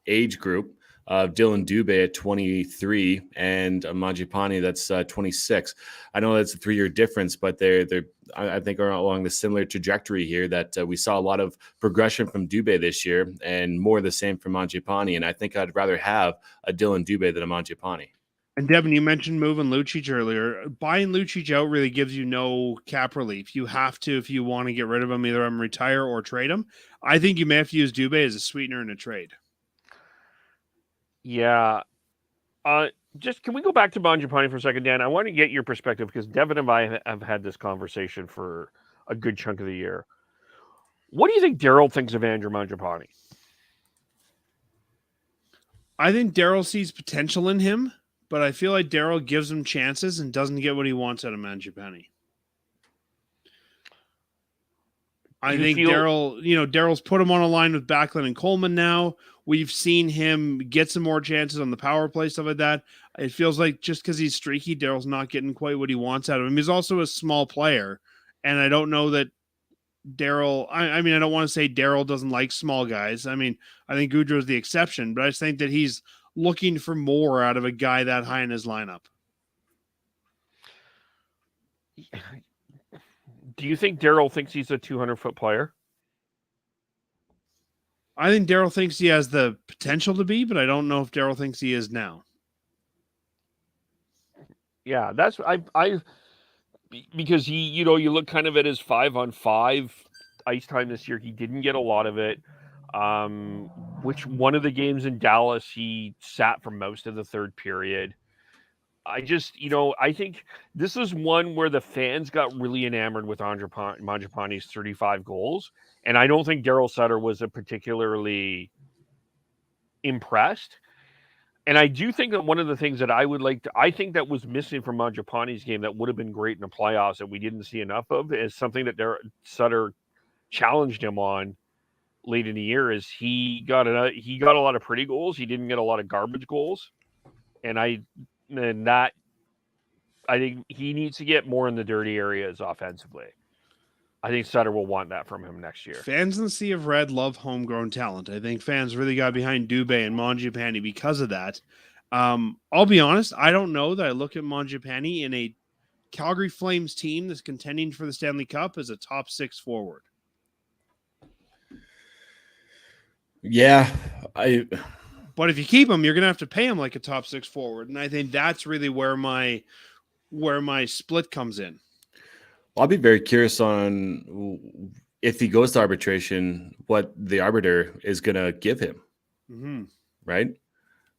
age group of Dylan Dubé at 23 and Mongiapani that's 26. I know that's a 3-year difference, but they're I think are along the similar trajectory here that we saw a lot of progression from Dubé this year and more the same from Mongiapani. And I think I'd rather have a Dylan Dubé than a Mongiapani.
And Devin, you mentioned moving Lucic earlier. Buying Lucic out really gives you no cap relief. You have to, if you want to get rid of him, either him retire or trade him. I think you may have to use Dubé as a sweetener in a trade.
Yeah. Just can we go back to Mongiapani for a second, Dan? I want to get your perspective because Devin and I have had this conversation for a good chunk of the year. What do you think Daryl thinks of Andrew Mongiapani?
I think Daryl sees potential in him, but I feel like Daryl gives him chances and doesn't get what he wants out of Mongiapani. I think Daryl's put him on a line with Backlund and Coleman now. We've seen him get some more chances on the power play, stuff like that. It feels like just because he's streaky, Daryl's not getting quite what he wants out of him. He's also a small player, and I don't know that Daryl... I mean, I don't want to say Daryl doesn't like small guys. I mean, I think Goudreau's the exception, but I just think that he's looking for more out of a guy that high in his lineup.
Do you think Daryl thinks he's a 200-foot player?
I think Daryl thinks he has the potential to be, but I don't know if Daryl thinks he is now.
Yeah, that's I because he, you look kind of at his 5-on-5 ice time this year. He didn't get a lot of it. Which one of the games in Dallas he sat for most of the third period. I just, I think this is one where the fans got really enamored with Mongiapani's 35 goals. And I don't think Daryl Sutter was particularly impressed. And I do think that one of the things that I think that was missing from Mongiapani's game that would have been great in the playoffs that we didn't see enough of is something that Sutter challenged him on late in the year is he got a lot of pretty goals. He didn't get a lot of garbage goals. And I think he needs to get more in the dirty areas offensively. I think Sutter will want that from him next year.
Fans in the Sea of Red love homegrown talent. I think fans really got behind Dubé and Mongiapani because of that. I'll be honest, I don't know that I look at Mongiapani in a Calgary Flames team that's contending for the Stanley Cup as a top 6 forward.
Yeah,
But if you keep him, you're going to have to pay him like a top 6 forward. And I think that's really where my split comes in.
I'll be very curious on if he goes to arbitration, what the arbiter is going to give him.
Mm-hmm.
Right?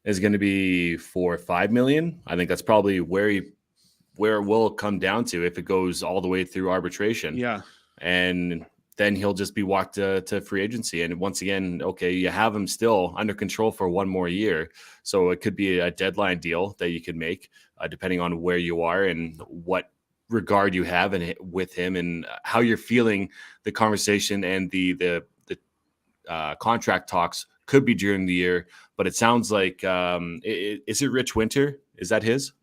Is going to be $4 or $5 million. I think that's probably where it will come down to if it goes all the way through arbitration.
Yeah.
And then he'll just be walked to free agency. And once again, okay, you have him still under control for one more year. So it could be a deadline deal that you can make depending on where you are and what regard you have with him and how you're feeling the conversation and the contract talks could be during the year. But it sounds like, is it Rich Winter? Is that his?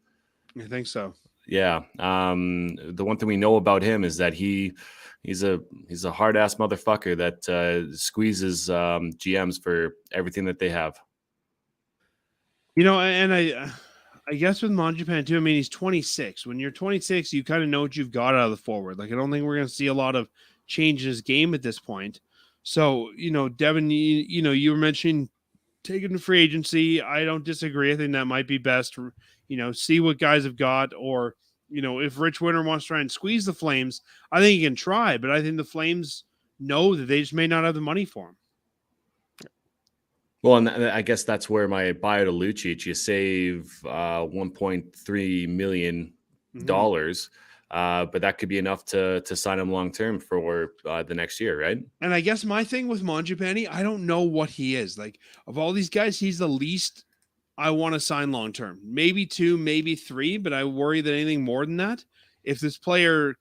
I think so.
Yeah. The one thing we know about him is that he's a hard ass motherfucker that squeezes GMs for everything that they have.
And I guess with Mongiapani too, I mean, he's 26. When you're 26, you kind of know what you've got out of the forward. Like, I don't think we're going to see a lot of change in his game at this point. So, Devin, you were mentioning taking the free agency. I don't disagree. I think that might be best. See what guys have got, or if Rich Winter wants to try and squeeze the Flames, I think he can try. But I think the Flames know that they just may not have the money for him.
Well, and I guess that's where my buy to Lucic, you save $1.3 million, but that could be enough to sign him long term for the next year, right?
And I guess my thing with Mongiapani, I don't know what he is. Like, of all these guys, he's the least I want to sign long term. Maybe 2, maybe 3, but I worry that anything more than that, if this player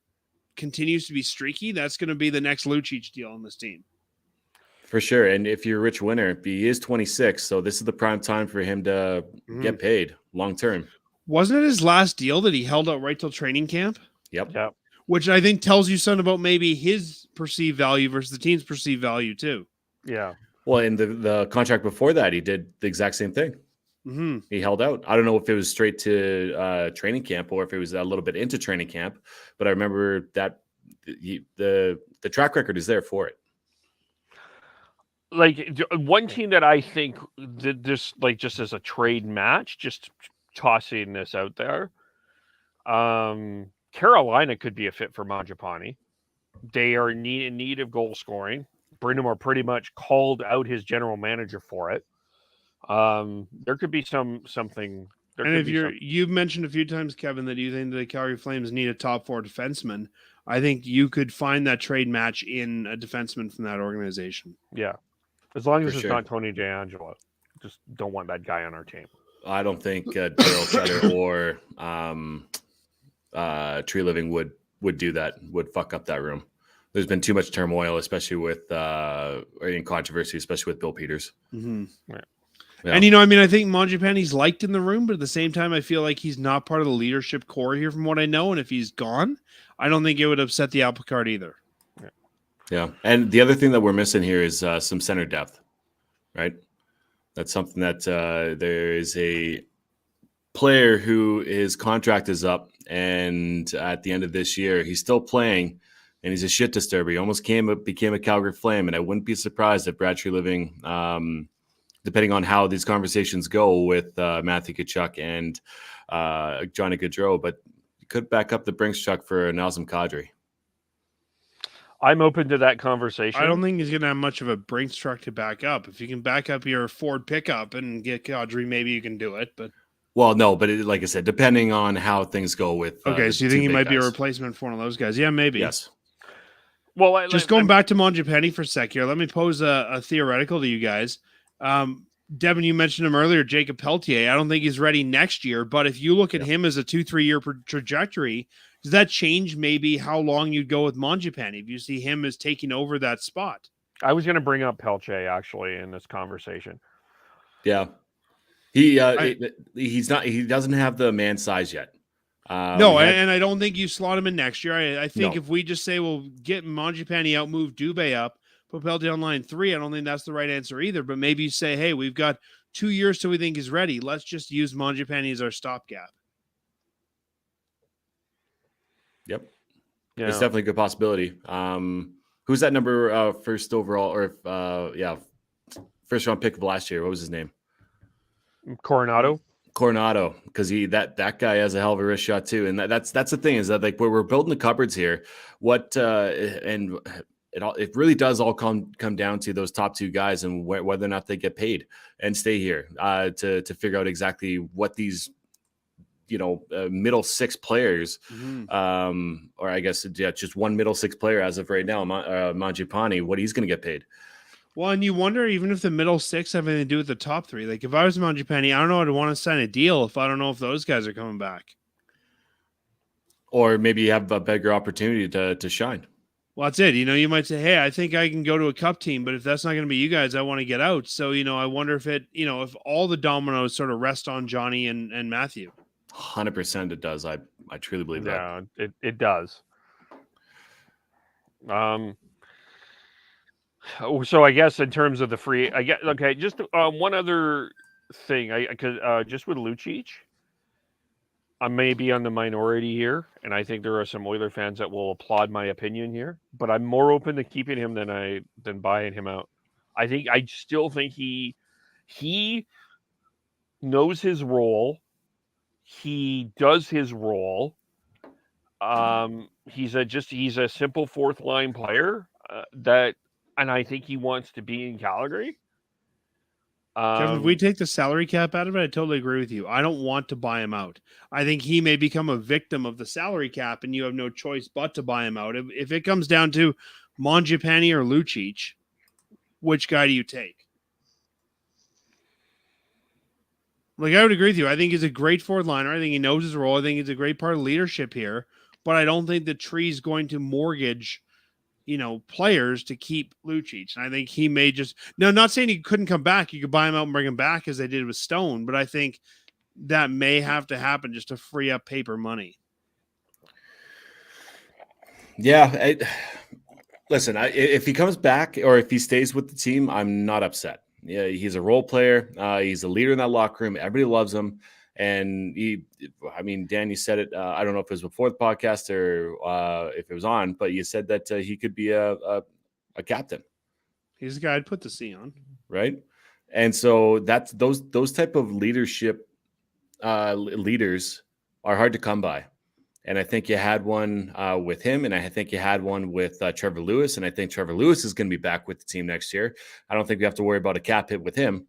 continues to be streaky, that's going to be the next Lucic deal on this team.
For sure. And if you're Rich Winter, he is 26, so this is the prime time for him to get paid long term.
Wasn't it his last deal that he held out right till training camp?
Yep.
Which I think tells you something about maybe his perceived value versus the team's perceived value too.
Yeah.
Well, in the contract before that, he did the exact same thing.
Mm-hmm.
He held out. I don't know if it was straight to training camp or if it was a little bit into training camp, but I remember that the track record is there for it.
Like, one team that I think did this, like, just as a trade match, just tossing this out there, Carolina could be a fit for Mongiapani. They are in need of goal scoring. Brind'Amour pretty much called out his general manager for it. There could be something.
And if you've mentioned a few times, Kevin, that you think the Calgary Flames need a top 4 defenseman, I think you could find that trade match in a defenseman from that organization.
Yeah. As long as it's not Tony DeAngelo. Just don't want that guy on our team.
I don't think Daryl Sutter or Tree Living would do that, would fuck up that room. There's been too much turmoil, especially with in controversy, especially with Bill Peters.
Mm-hmm.
Right.
Yeah. And, I think Mongiapani's liked in the room, but at the same time, I feel like he's not part of the leadership core here from what I know. And if he's gone, I don't think it would upset the apple cart either.
Yeah. And the other thing that we're missing here is some center depth, right? That's something that there is a player who his contract is up, and at the end of this year, he's still playing, and he's a shit disturber. He almost became a Calgary Flame, and I wouldn't be surprised if Brad Treliving, depending on how these conversations go with Matthew Tkachuk and Johnny Gaudreau, but he could back up the Brinks truck for Nazem Kadri.
I'm open to that conversation.
I don't think he's going to have much of a Brinks truck to back up. If you can back up your Ford pickup and get Kadri, maybe you can do it. But
like I said, depending on how things go with.
Okay, so you think he might be a replacement for one of those guys? Yeah, maybe.
Yes.
Well, going back to Mongiapani for a sec here, let me pose a theoretical to you guys. Devin, you mentioned him earlier, Jacob Peltier. I don't think he's ready next year, but if you look at him as a 2-3 year trajectory, does that change maybe how long you'd go with Mongiapani if you see him as taking over that spot?
I was going to bring up Pelche actually in this conversation.
Yeah, he's not. He doesn't have the man size yet.
And I don't think you slot him in next year. I think if we just say we'll get Mongiapani out, move Dubé up, put Peltier on line 3, I don't think that's the right answer either. But maybe you say, hey, we've got 2 years till we think he's ready. Let's just use Mongiapani as our stopgap.
Yep. Yeah. It's definitely a good possibility. Who's that number first overall or first round pick of last year? What was his name?
Coronado,
because that guy has a hell of a wrist shot too. And that's the thing, is that like where we're building the cupboards here, and it really does all come down to those top 2 guys and whether or not they get paid and stay here to figure out exactly what these middle 6 players, or I guess just one middle 6 player as of right now, Mongiapani, what he's going to get paid.
Well, and you wonder even if the middle 6 have anything to do with the top 3. Like if I was Mongiapani, I don't know I'd want to sign a deal if I don't know if those guys are coming back.
Or maybe you have a bigger opportunity to shine.
Well, that's it. You might say, hey, I think I can go to a cup team, but if that's not going to be you guys, I want to get out. So, I wonder if if all the dominoes sort of rest on Johnny and Matthew.
100% it does. I truly believe that.
Yeah, it does. So I guess in terms of the free, just one other thing, just with Lucic, I may be on the minority here, and I think there are some Oiler fans that will applaud my opinion here. But I'm more open to keeping him than buying him out. I still think he knows his role. He does his role. He's a simple fourth line player and I think he wants to be in Calgary.
Kevin, if we take the salary cap out of it, I totally agree with you. I don't want to buy him out. I think he may become a victim of the salary cap, and you have no choice but to buy him out. If it comes down to Mongiapani or Lucic, which guy do you take? Like, I would agree with you. I think he's a great forward liner. I think he knows his role. I think he's a great part of leadership here. But I don't think the tree's going to mortgage, players to keep Lucic. And I think he may just – no, not saying he couldn't come back. You could buy him out and bring him back as they did with Stone. But I think that may have to happen just to free up paper money.
Yeah. Listen, if he comes back or if he stays with the team, I'm not upset. Yeah, he's a role player. He's a leader in that locker room. Everybody loves him. And Dan, you said it. I don't know if it was before the podcast or if it was on, but you said that he could be a captain.
He's the guy I'd put the C on,
right? And so that's those type of leadership leaders are hard to come by. And I think you had one with him, and I think you had one with Trevor Lewis, and I think Trevor Lewis is going to be back with the team next year. I don't think we have to worry about a cap hit with him.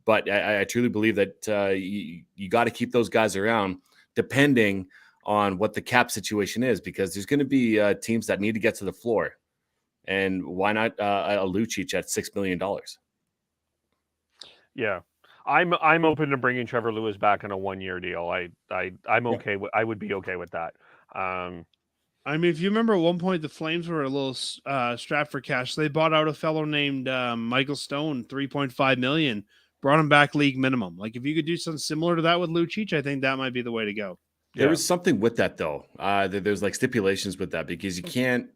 But I truly believe that you got to keep those guys around depending on what the cap situation is, because there's going to be teams that need to get to the floor. And why not a Lucic at $6 million?
Yeah. I'm open to bringing Trevor Lewis back on a 1-year deal. I'm okay. I would be okay with that.
If you remember at one point, the Flames were a little strapped for cash. They bought out a fellow named Michael Stone, $3.5 million. Brought him back league minimum. Like, if you could do something similar to that with Lucic, I think that might be the way to go.
There was something with that, though. There's like stipulations with that, because you can't.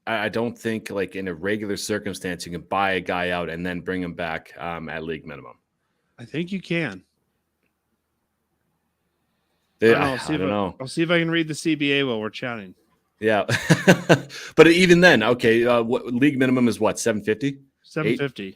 I don't think like in a regular circumstance you can buy a guy out and then bring him back at league minimum.
I think you can.
I don't know.
I'll see if I can read the CBA while we're chatting.
Yeah, but even then, okay. What league minimum is? What, $750?
$750.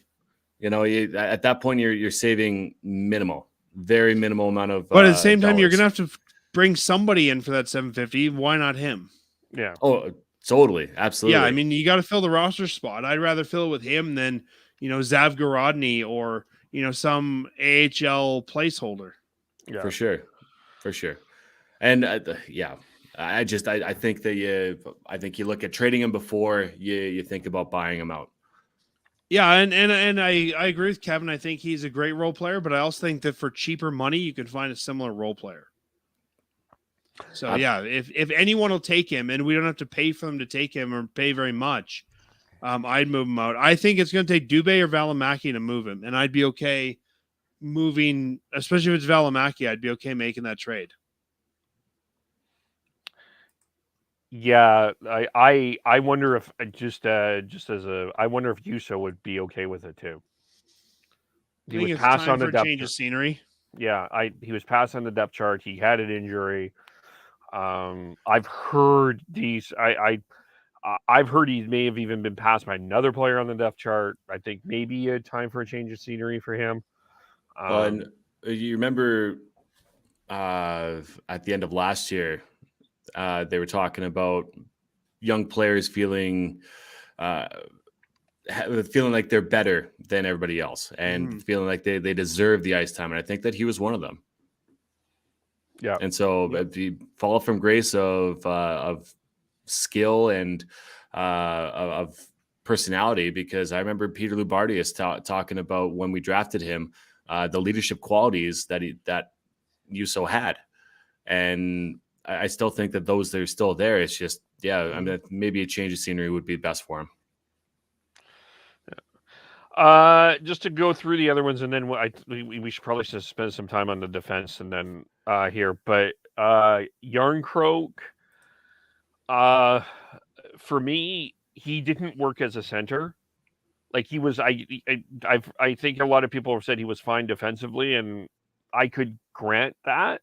At that point, you're saving very minimal amount of.
But at the same time,
dollars.
you're gonna have to bring somebody in for that $750. Why not him?
Yeah.
Oh, totally, absolutely.
Yeah, you got to fill the roster spot. I'd rather fill it with him than Zavgarodny or some AHL placeholder.
Yeah, for sure. And I think that you look at trading him before you think about buying him out.
Yeah, and I agree with Kevin. I think he's a great role player, but I also think that for cheaper money, you can find a similar role player. So if anyone will take him, and we don't have to pay for them to take him or pay very much, I'd move him out. I think it's going to take Dubé or Valimaki to move him, and I'd be okay moving, especially if it's Valimaki. I'd be okay making that trade.
Yeah, I wonder if I wonder if Yuso would be okay with it too. He was passed on the depth
change of scenery.
Yeah, he was passed on the depth chart. He had an injury. I've heard I've heard he may have even been passed by another player on the depth chart. I think maybe a time for a change of scenery for him.
And you remember at the end of last year, they were talking about young players feeling like they're better than everybody else and feeling like they deserve the ice time. And I think that he was one of them.
Yeah.
And so if you fall from grace of skill and of personality, because I remember Peter Loubardias talking about when we drafted him, the leadership qualities that Yuso had. And I still think that those that are still there, it's just, maybe a change of scenery would be best for him.
Just to go through the other ones, and then we should probably spend some time on the defense and then here. But Yarncroke, for me, he didn't work as a center. Like he was, I think a lot of people have said he was fine defensively, and I could grant that.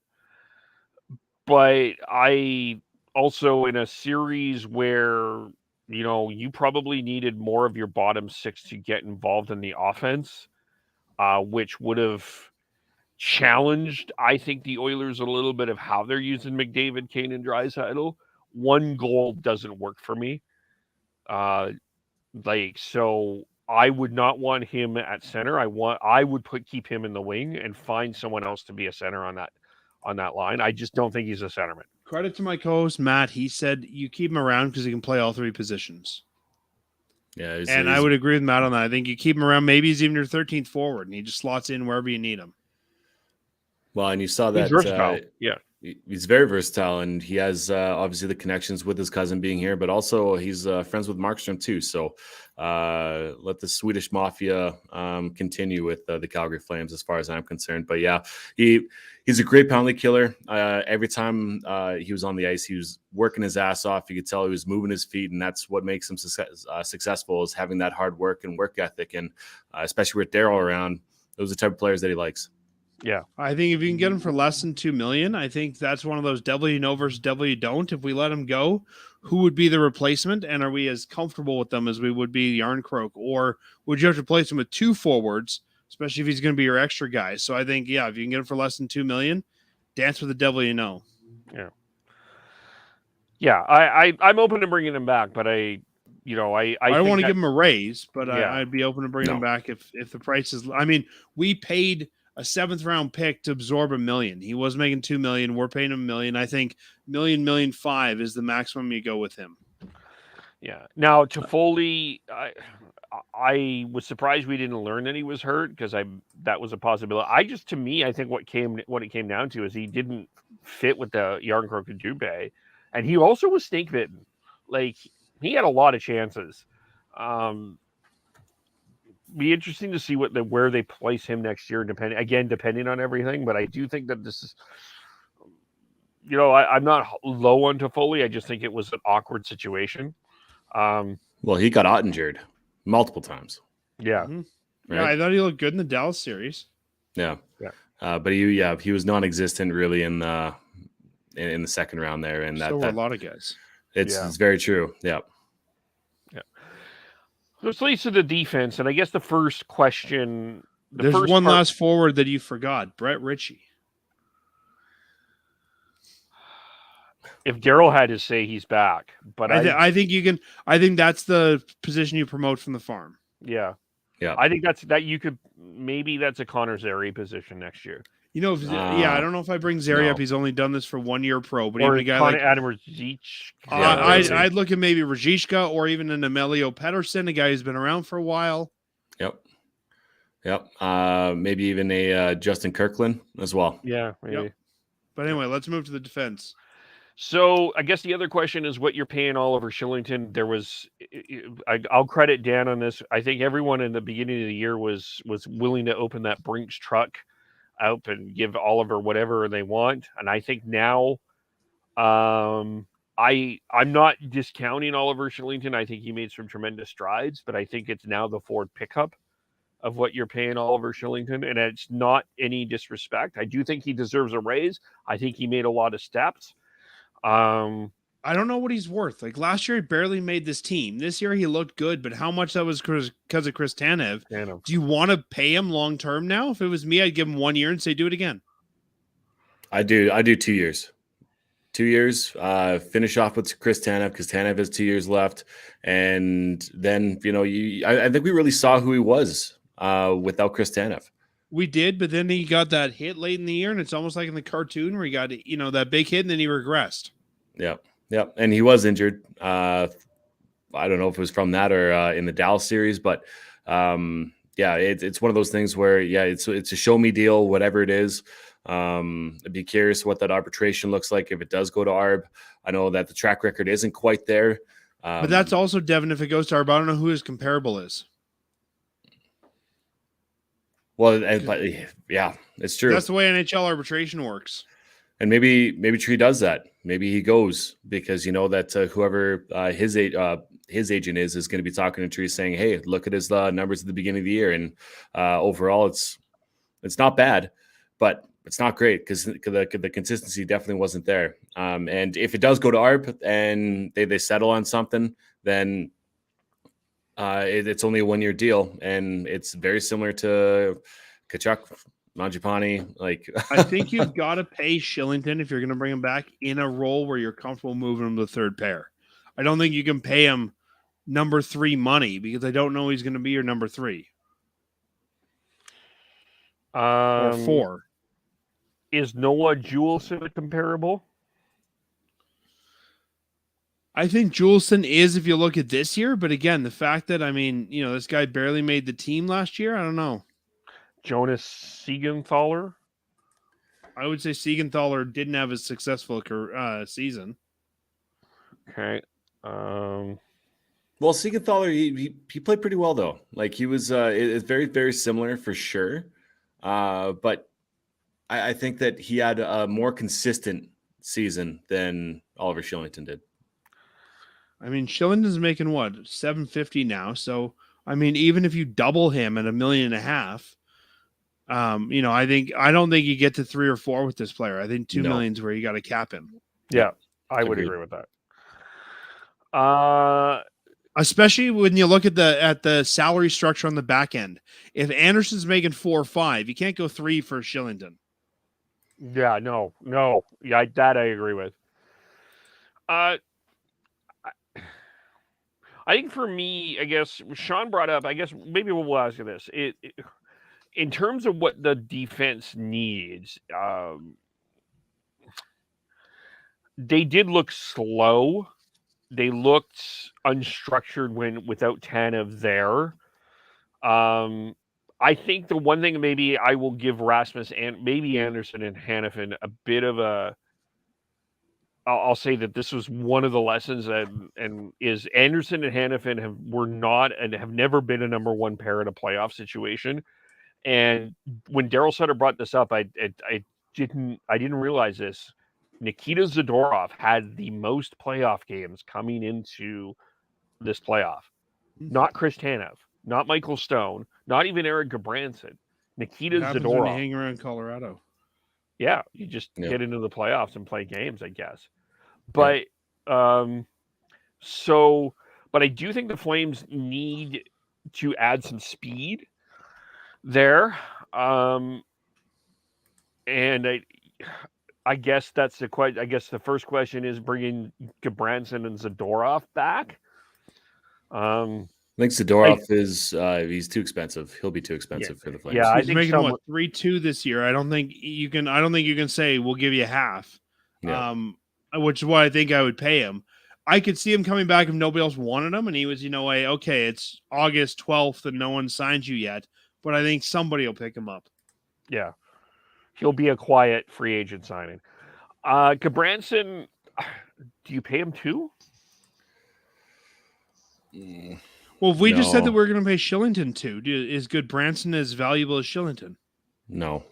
But I also, in a series where, you probably needed more of your bottom six to get involved in the offense, which would have challenged, I think, the Oilers a little bit of how they're using McDavid, Kane, and Draisaitl. One goal doesn't work for me. So I would not want him at center. I would keep him in the wing and find someone else to be a center on that line. I just don't think he's a centerman.
Credit to my co-host Matt. He said you keep him around because he can play all three positions.
Yeah,
I would agree with Matt on that. I think you keep him around. Maybe he's even your 13th forward, and he just slots in wherever you need him.
Well, and you saw that.
He's versatile.
He's very versatile, and he has obviously the connections with his cousin being here, but also he's friends with Markstrom too. So let the Swedish Mafia continue with the Calgary Flames as far as I'm concerned. But yeah, he's a great penalty killer. Every time he was on the ice, he was working his ass off. You could tell he was moving his feet, and that's what makes him successful, is having that hard work and work ethic. And especially with Daryl around, those are the type of players that he likes.
Yeah, I think if you can get him for less than $2 million, I think that's one of those devil you know versus devil you don't. If we let him go, who would be the replacement, and are we as comfortable with them as we would be Yarncroke, or would you have to replace him with two forwards, especially if he's going to be your extra guy? So I think, if you can get him for less than $2 million, dance with the devil you know.
Yeah, I'm open to bringing him back, but I don't
want to give him a raise, but I'd be open to bringing him back if the price is. I mean, we paid a 7th round pick to absorb $1 million. He was making $2 million. We're paying him $1 million. I think $1.5 million is the maximum you go with him.
Yeah. Now Toffoli, I was surprised we didn't learn that he was hurt, because that was a possibility. I think what it came down to is he didn't fit with the Yarncroke and Dubé, and he also was stink bitten. Like, he had a lot of chances. Be interesting to see where they place him next year, depending on everything. But I do think that this is, I'm not low on Toffoli. I just think it was an awkward situation.
Well, he got Ottingered multiple times.
Yeah.
Mm-hmm.
Right?
Yeah, I thought he looked good in the Dallas series.
Yeah. But he was non-existent really in the second round there, and
there were a lot of guys.
It's very true. Yeah.
Let's lead to the defense, and I guess the first question.
There's one last forward that you forgot, Brett Ritchie.
If Daryl had to say, he's back, but
I think you can. I think that's the position you promote from the farm.
Yeah. I think that's a Connor Zary position next year.
I don't know if I bring Zary up. He's only done this for 1 year pro, but even a guy like
Adam Rajicka.
I'd look at maybe Rajicka or even an Emilio Pettersson, a guy who's been around for a while.
Yep. Maybe even a Justin Kirkland as well.
Yeah, maybe.
Yep. But anyway, let's move to the defense.
So I guess the other question is what you're paying Oliver Shillington. I'll credit Dan on this. I think everyone in the beginning of the year was willing to open that Brinks truck out and give Oliver whatever they want. And I think now I'm not discounting Oliver Shillington. I think he made some tremendous strides, but I think it's now the Ford pickup of what you're paying Oliver Shillington. And it's not any disrespect. I do think he deserves a raise. I think he made a lot of steps.
I don't know what he's worth. Like, last year, he barely made this team. This year, he looked good, but how much that was because of Chris Tanev? Do you want to pay him long term now? If it was me, I'd give him 1 year and say, do it again. I
do 2 years. 2 years, finish off with Chris Tanev, because Tanev has 2 years left. And then, I think we really saw who he was without Chris Tanev.
We did, but then he got that hit late in the year, and it's almost like in the cartoon where he got, that big hit, and then he regressed.
Yep. And he was injured. I don't know if it was from that or in the Dallas series, but it's one of those things where, it's a show me deal, whatever it is. I'd be curious what that arbitration looks like if it does go to ARB. I know that the track record isn't quite there.
But that's also, Devin, if it goes to ARB, I don't know who his comparable is.
Well, it's true.
That's the way NHL arbitration works.
And maybe Tree does that. Maybe he goes because that whoever his agent is going to be talking to Tree, saying, "Hey, look at his numbers at the beginning of the year, and overall, it's not bad." But it's not great because the consistency definitely wasn't there. And if it does go to ARP and they settle on something, then it's only a 1-year deal, and it's very similar to Tkachuk, Mongiapani. Like
I think you've got to pay Shillington if you're going to bring him back in a role where you're comfortable moving him to the third pair. I don't think you can pay him number 3 money because I don't know he's going to be your number 3 or 4.
Is Noah Juleson comparable?
I think Juleson is if you look at this year, but again, the fact that this guy barely made the team last year, I don't know.
Jonas Siegenthaler?
I would say Siegenthaler didn't have a successful season.
Okay.
Well, Siegenthaler, he played pretty well though. Like he was, it's very, very similar for sure. But I think that he had a more consistent season than Oliver Shillington did.
I mean, Shillington's making what, $750 now. So, I mean, even if you double him at $1.5 million, I don't think you get to 3 or 4 with this player. I think 2 million is where you got to cap him.
Yeah, I would agree with that.
Especially when you look at the salary structure on the back end. If Anderson's making 4 or 5, you can't go 3 for Shillington.
Yeah, no. Yeah, that I agree with. I think for me, I guess Sean brought up, I guess maybe we'll ask you this. In terms of what the defense needs, they did look slow. They looked unstructured without Tanev there. I think the one thing maybe I will give Rasmus and maybe Anderson and Hannafin a bit of a. I'll say that this was one of the lessons and is Anderson and Hannafin were not and have never been a number 1 pair in a playoff situation. And when Daryl Sutter brought this up, I didn't realize this. Nikita Zadorov had the most playoff games coming into this playoff. Not Chris Tanev, not Michael Stone, not even Eric Gabranson. Nikita Zadorov.
When you hang around Colorado.
Yeah, you just get into the playoffs and play games, I guess. But but I do think the Flames need to add some speed there. And I guess that's the question. I guess the first question is bringing Gabranson and Zadorov back.
I think Zadorov is he's too expensive. He'll be too expensive for the Flames.
Yeah, I think making 3-2 this year. I don't think you can say we'll give you half.
Yeah.
Which is why I think I would pay him. I could see him coming back if nobody else wanted him, and he was, okay, it's August 12th and no one signed you yet, but I think somebody will pick him up.
Yeah. He'll be a quiet free agent signing. Gabranson, do you pay him too?
Well, if we just said that we're going to pay Shillington too, is Gudbranson as valuable as Shillington?
No.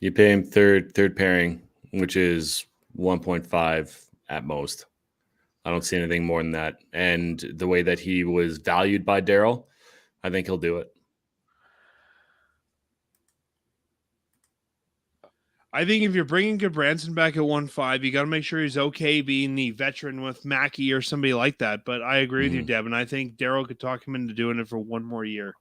You pay him third pairing, which is 1.5 at most. I don't see anything more than that. And the way that he was valued by Daryl, I think he'll do it.
I think if you're bringing Gudbranson back at 1.5, you got to make sure he's okay being the veteran with Mackey or somebody like that. But I agree with you, Devin. I think Daryl could talk him into doing it for 1 more year.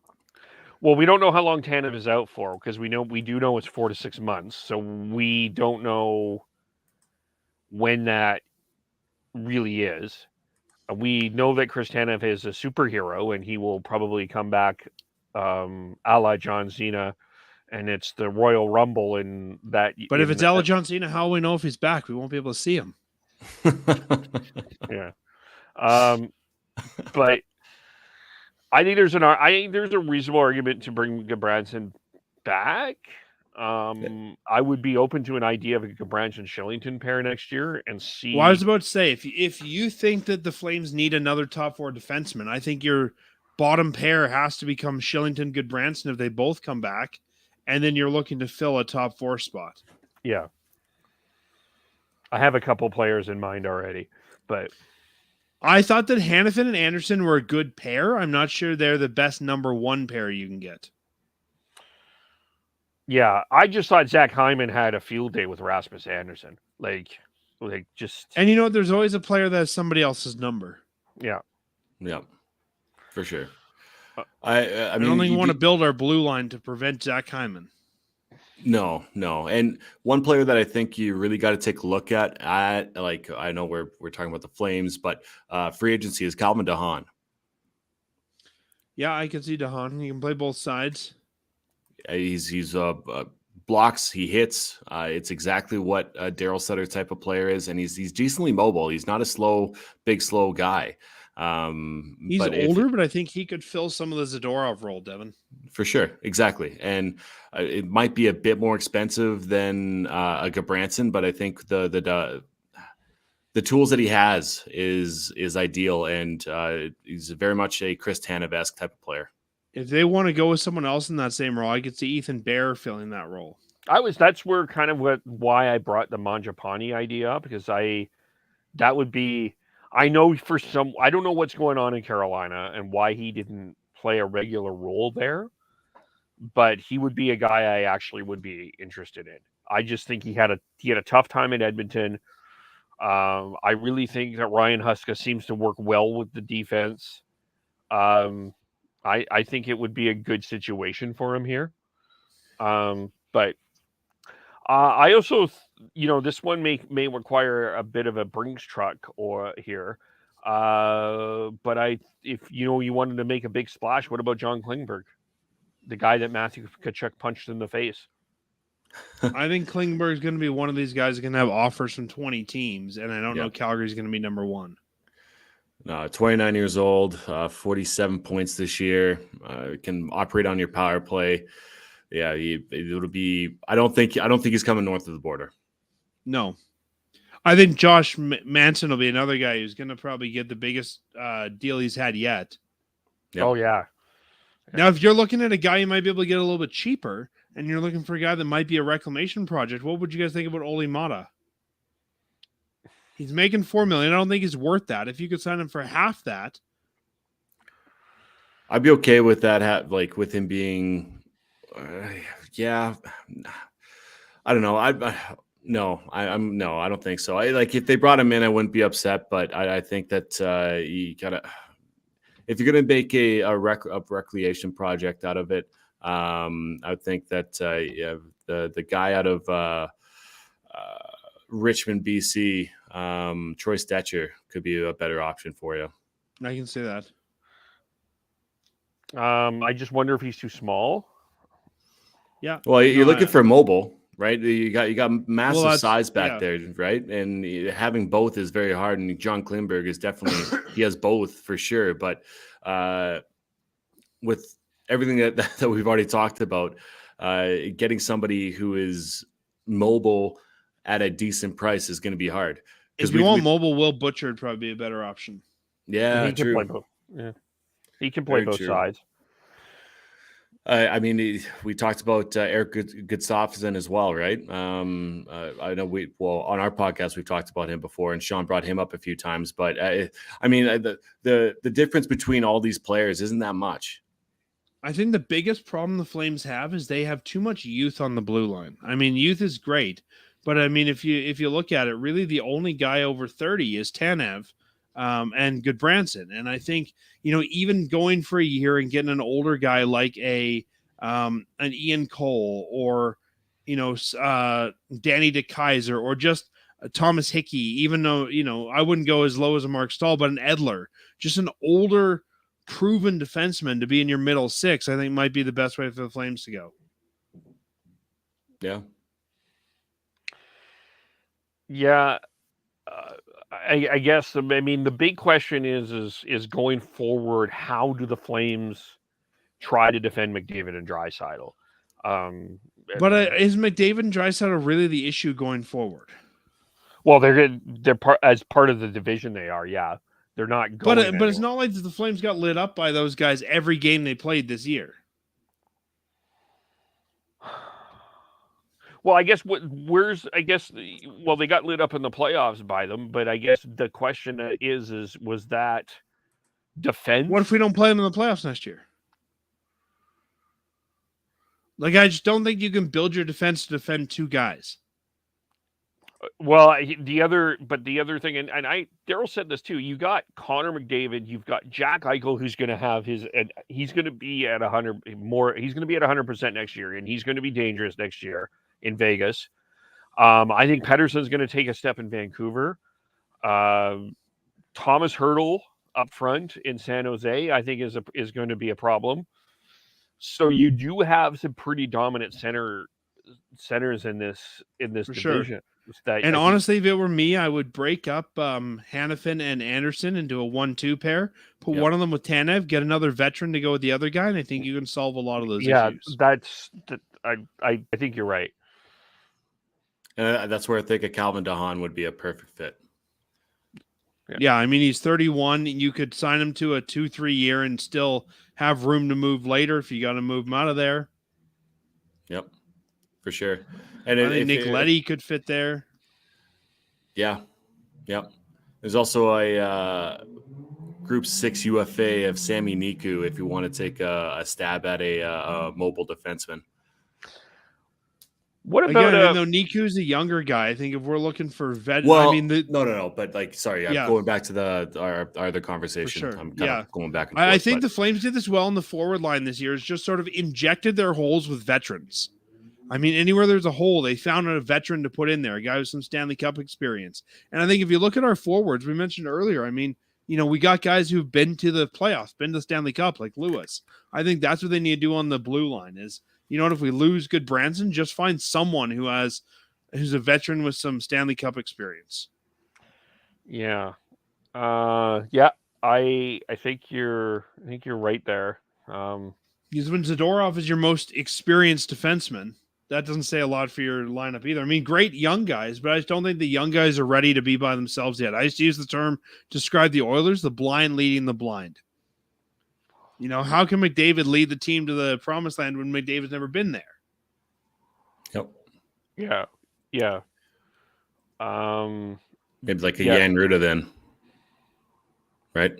Well, we don't know how long Tanev is out for because we do know it's 4 to 6 months. So we don't know when that really is. We know that Chris Tanev is a superhero and he will probably come back a la John Cena. And it's the Royal Rumble in that.
But if it's Ella John Cena, how will we know if he's back? We won't be able to see him.
Yeah. But I think there's a reasonable argument to bring Gabranson back. I would be open to an idea of a Gabranson Shillington pair next year and see.
Well, I was about to say, if you think that the Flames need another top 4 defenseman, I think your bottom pair has to become Shillington, Gudbranson if they both come back. And then you're looking to fill a top 4 spot.
Yeah. I have a couple players in mind already, but
I thought that Hannafin and Anderson were a good pair. I'm not sure they're the best number 1 pair you can get.
Yeah, I just thought Zach Hyman had a field day with Rasmus Anderson. Like just.
And you know what? There's always a player that has somebody else's number.
Yeah.
Yeah, for sure.
I don't think we want to build our blue line to prevent Zach Hyman.
No. And one player that I think you really got to take a look at, like, I know we're talking about the Flames, but free agency is Calvin DeHaan.
Yeah, I can see DeHaan. He can play both sides.
He's blocks, he hits. It's exactly what a Daryl Sutter type of player is, and he's decently mobile. He's not a big slow guy.
He's older, but I think he could fill some of the Zadorov role, Devin.
For sure, exactly. And it might be a bit more expensive than a Gabranson, but I think the tools that he has is ideal, and he's very much a Chris Tanev-esque type of player.
If they want to go with someone else in that same role, I could see Ethan Bear filling that role.
That's where kind of why I brought the Mongiapani idea up, because that would be. I know I don't know what's going on in Carolina and why he didn't play a regular role there, but he would be a guy I actually would be interested in. I just think he had a tough time in Edmonton. I really think that Ryan Huska seems to work well with the defense. I think it would be a good situation for him here. But I also, this one may require a bit of a Brinks truck here. But if you wanted to make a big splash, what about John Klingberg, the guy that Matthew Tkachuk punched in the face?
I think Klingberg is going to be one of these guys that can have offers from 20 teams, and I don't know Calgary's going to be number one.
29 years old, 47 points this year. Can operate on your power play. Yeah, it'll be. I don't think he's coming north of the border. No,
I think Josh Manson will be another guy who's going to probably get the biggest deal he's had yet.
Yep. Oh yeah.
Now, if you're looking at a guy you might be able to get a little bit cheaper, and you're looking for a guy that might be a reclamation project, what would you guys think about Oli Mata? He's making $4 million. I don't think he's worth that. If you could sign him for half that,
I'd be okay with that. Like with him being. Yeah, I don't know. I don't think so. If they brought him in, I wouldn't be upset. But I think that you gotta, if you're gonna make a recreation project out of it, I would think that the guy out of Richmond, BC, Troy Stetcher could be a better option for you.
I can say that.
I just wonder if he's too small.
Yeah.
Well, you're looking for mobile, right? You got massive size back there, right? And having both is very hard. And John Klingberg is definitely he has both for sure. But with everything that we've already talked about, getting somebody who is mobile at a decent price is going to be hard.
If you want mobile, Will Butcher would probably be a better option.
Yeah,
he
true.
Can play both. Yeah, he can play both sides.
I mean, we talked about Eric Gustafsson as well, right? I know on our podcast we've talked about him before, and Sean brought him up a few times. But I mean, the difference between all these players isn't that much.
I think the biggest problem the Flames have is they have too much youth on the blue line. I mean, youth is great, but I mean, if you look at it, really the only guy over 30 is Tanev. And Goodbranson. And I think, even going for a year and getting an older guy like an Ian Cole or, Danny DeKaiser or just Thomas Hickey, even though, I wouldn't go as low as a Mark Stahl, but an Edler, just an older proven defenseman to be in your middle six, I think might be the best way for the Flames to go.
Yeah.
Yeah. I guess, I mean, the big question is going forward, how do the Flames try to defend McDavid and Draisaitl?
But is McDavid and Draisaitl really the issue going forward?
Well, they're as part of the division. They are, yeah. They're not going.
But it's not like the Flames got lit up by those guys every game they played this year.
Well, I guess they got lit up in the playoffs by them, but I guess the question was that defense?
What if we don't play them in the playoffs next year? Like, I just don't think you can build your defense to defend two guys.
Well, the other thing, and Daryl said this too. You got Connor McDavid, you've got Jack Eichel, who's going to have he's going to be at 100 more. He's going to be at 100% next year, and he's going to be dangerous next year in Vegas. I think Pettersson's going to take a step in Vancouver. Thomas Hertl up front in San Jose, I think is going to be a problem. So you do have some pretty dominant centers in this
For
division.
Sure. And honestly, if it were me, I would break up Hannafin and Anderson into a 1-2 pair. Put one of them with Tanev, get another veteran to go with the other guy, and I think you can solve a lot of those issues.
I think you're right.
That's where I think a Calvin DeHaan would be a perfect fit.
Yeah, I mean, he's 31. You could sign him to a 2-3 year and still have room to move later if you got to move him out of there.
Yep, for sure. And
I think Nick Leddy could fit there.
Yeah, yep. There's also a Group 6 UFA of Sami Niku if you want to take a stab at a mobile defenseman.
What about
again? Though Niku's a younger guy, I think if we're looking for vet,
well,
I mean,
no. But like, sorry, I'm going back to our other conversation.
For sure.
I'm kind of going back and forth.
I think the Flames did this well in the forward line this year. Is just sort of injected their holes with veterans. I mean, anywhere there's a hole, they found a veteran to put in there, a guy with some Stanley Cup experience. And I think if you look at our forwards, we mentioned earlier, I mean, we got guys who've been to the playoffs, been to the Stanley Cup, like Lewis. I think that's what they need to do on the blue line is, if we lose good Branson, just find someone who's a veteran with some Stanley Cup experience.
Yeah. Yeah. I think you're right there.
Because when Zadorov is your most experienced defenseman, that doesn't say a lot for your lineup either. I mean, great young guys, but I just don't think the young guys are ready to be by themselves yet. I used to use the term to describe the Oilers, the blind leading the blind. How can McDavid lead the team to the promised land when McDavid's never been there?
Yep.
Yeah. Yeah.
Maybe like a Jan Ruda then. Right?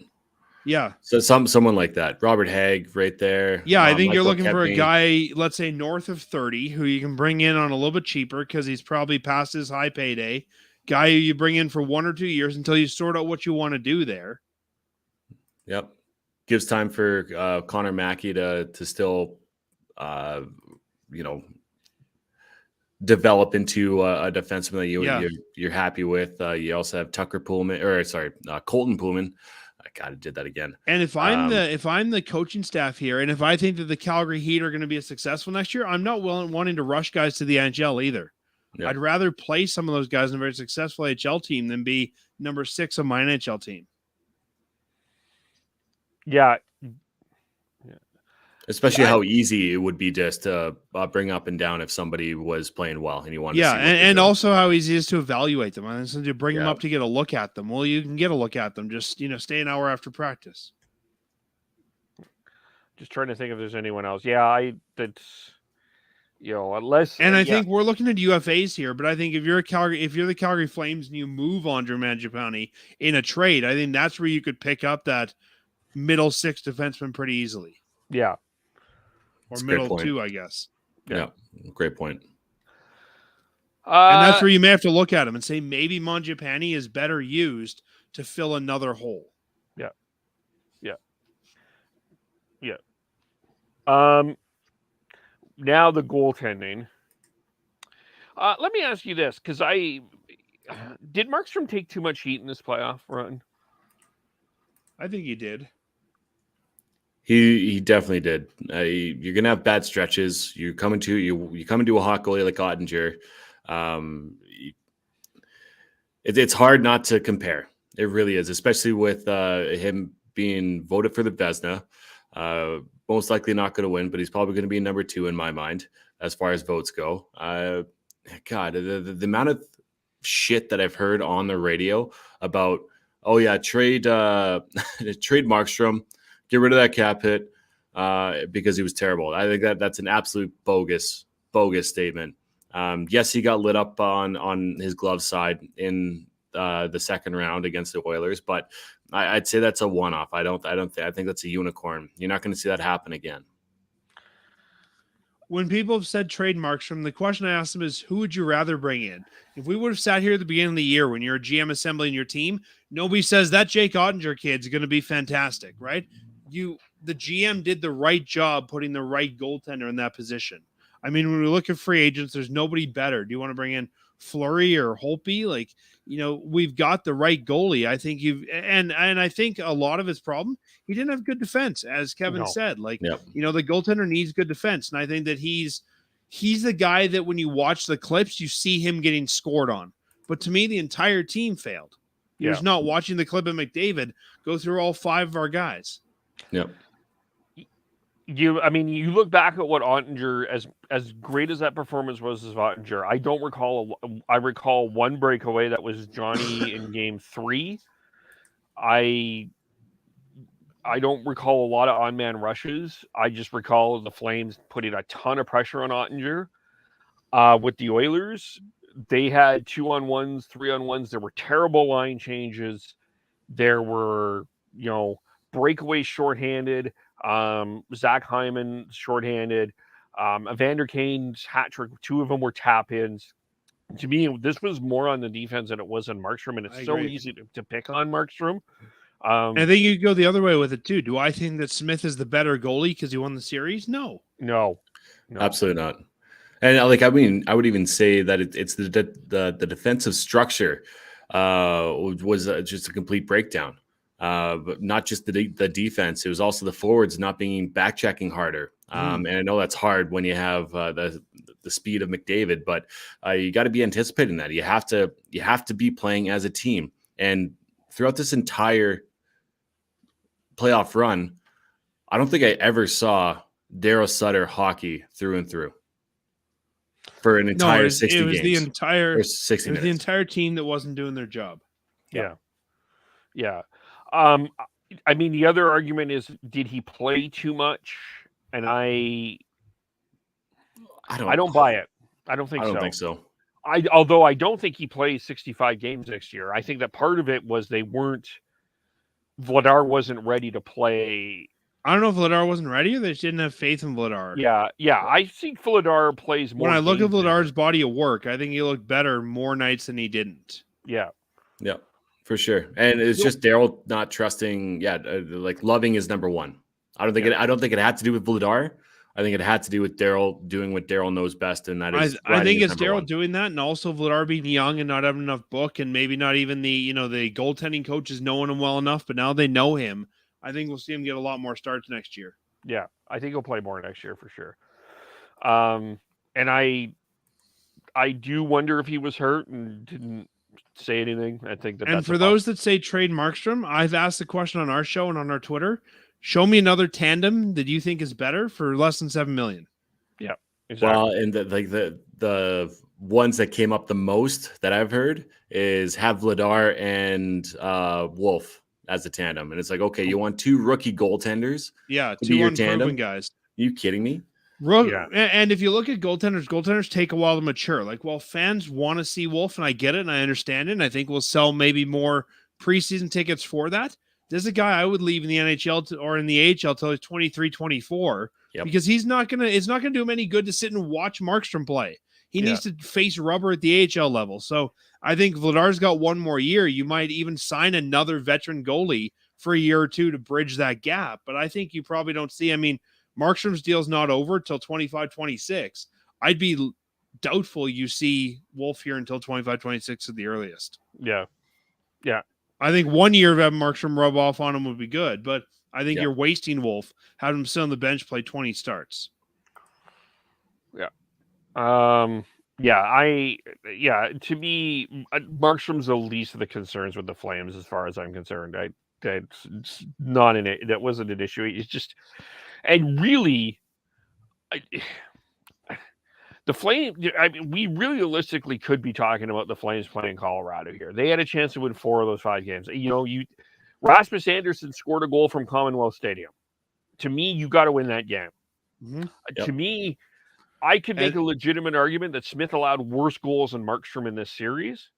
Yeah.
So someone like that. Robert Hagg right there.
Yeah, I think you're looking for a guy, let's say north of 30, who you can bring in on a little bit cheaper because he's probably past his high payday. Guy who you bring in for 1 or 2 years until you sort out what you want to do there.
Yep. Gives time for Connor Mackey to still, develop into a defenseman that you're happy with. You also have Colton Pullman. God, I did that again.
And if I'm the coaching staff here, and if I think that the Calgary Heat are going to be successful next year, I'm not wanting to rush guys to the NHL either. Yep. I'd rather play some of those guys in a very successful HL team than be number 6 on my NHL team.
Yeah.
Especially how easy it would be just to bring up and down if somebody was playing well and you want to see
and also how easy it is to evaluate them. I mean, to bring them up to get a look at them. Well, you can get a look at them. Just stay an hour after practice.
Just trying to think if there's anyone else. Yeah, unless.
And I think we're looking at UFAs here, but I think if you're the Calgary Flames and you move Andre Mangiapane in a trade, I think that's where you could pick up that middle 6 defenseman pretty easily.
Yeah.
Or middle 2, I guess.
Yeah, great point.
And that's where you may have to look at him and say maybe Mongiapani is better used to fill another hole.
Yeah. Yeah. Yeah. Now the goaltending. Let me ask you this, because did Markstrom take too much heat in this playoff run?
I think he did.
He definitely did. You're gonna have bad stretches. You come into a hot goalie like Ottinger. It's hard not to compare. It really is, especially with him being voted for the Vezina. Most likely not going to win, but he's probably going to be number 2 in my mind as far as votes go. God, the amount of shit that I've heard on the radio about, trade Markstrom. Get rid of that cap hit because he was terrible. I think that's an absolute bogus statement. Yes, he got lit up on his glove side in the second round against the Oilers, but I'd say that's a one-off. I think that's a unicorn. You're not going to see that happen again.
when people have said trade Markstrom, the question I asked them is, who would you rather bring in? If we would have sat here at the beginning of the year when you're a GM assembling your team, nobody says that Jake Ottinger kid's going to be fantastic, right? The GM did the right job putting the right goaltender in that position. I mean, when we look at free agents, there's nobody better. Do you want to bring in Fleury or Holtby? Like, we've got the right goalie. I think and I think a lot of his problem, he didn't have good defense, as Kevin said. Like, the goaltender needs good defense. And I think that he's the guy that when you watch the clips, you see him getting scored on. But to me, the entire team failed. You're just not watching the clip of McDavid go through all 5 of our guys.
Yep. You look back at what Ottinger, as great as that performance was as Ottinger, I recall one breakaway that was Johnny in game 3. I don't recall a lot of on-man rushes. I just recall the Flames putting a ton of pressure on Ottinger. With the Oilers, they had 2-on-1s, 3-on-1s. There were terrible line changes. There were, breakaways shorthanded. Zach Hyman shorthanded. Evander Kane's hat trick, 2 of them were tap-ins. To me, this was more on the defense than it was on Markstrom, and it's so easy to pick on Markstrom.
I think you could go the other way with it too. Do I think that Smith is the better goalie because he won the series? No,
absolutely not. And I would even say that it's the defensive structure was just a complete breakdown. But not just the defense; it was also the forwards not being back checking harder. And I know that's hard when you have the speed of McDavid, but you got to be anticipating that. You have to be playing as a team. And throughout this entire playoff run, I don't think I ever saw Daryl Sutter hockey through and through for an entire 60 games.
It was the entire
60 minutes.
The entire team that wasn't doing their job.
Yeah. The other argument is, did he play too much? And I don't buy it. I don't think so. Although I don't think he plays 65 games next year. I think that part of it was Vladar wasn't ready to play.
I don't know if Vladar wasn't ready or they just didn't have faith in Vladar.
Yeah. I think Vladar plays more.
When I look at Vladar's body of work, I think he looked better more nights than he didn't.
Yeah.
For sure. And it's just Daryl not trusting, loving is number one. I don't think it had to do with Vladar. I think it had to do with Daryl doing what Daryl knows best, and that is
I think it's Daryl doing that, and also Vladar being young and not having enough book, and maybe not even the goaltending coaches knowing him well enough, but now they know him. I think we'll see him get a lot more starts next year.
Yeah, I think he'll play more next year for sure. And I do wonder if he was hurt and didn't say anything. I think that.
And for those that say trade Markstrom, I've asked the question on our show and on our Twitter. Show me another tandem that you think is better for less than $7 million.
Yeah, exactly.
Well, and the ones that came up the most that I've heard is have Vladar and Wolf as a tandem, and it's like, okay, you want 2 rookie goaltenders?
Yeah, 2 unproven guys.
Are you kidding me?
Yeah. And if you look at goaltenders take a while to mature. Like, well, fans want to see Wolf, and I get it, and I understand it, and I think we'll sell maybe more preseason tickets for that. There's a guy I would leave in the NHL or in the AHL till he's 23, 24, because it's not gonna do him any good to sit and watch Markstrom play. He needs to face rubber at the AHL level. So I think Vladar's got 1 more year. You might even sign another veteran goalie for a year or 2 to bridge that gap. But I think you probably don't see. I mean, Markstrom's deal's not over till 25, 26. I'd be doubtful you see Wolf here until 25, 26 at the earliest.
Yeah.
I think 1 year of having Markstrom rub off on him would be good, but I think you're wasting Wolf. Have him sit on the bench, play 20 starts.
Yeah. To me, Markstrom's the least of the concerns with the Flames as far as I'm concerned. That's not that wasn't an issue. It's just, and really, the Flames, we realistically could be talking about the Flames playing Colorado here. They had a chance to win 4 of those 5 games. Rasmus Anderson scored a goal from Commonwealth Stadium. To me, you got to win that game. Mm-hmm. To me, I could make a legitimate argument that Smith allowed worse goals than Markstrom in this series.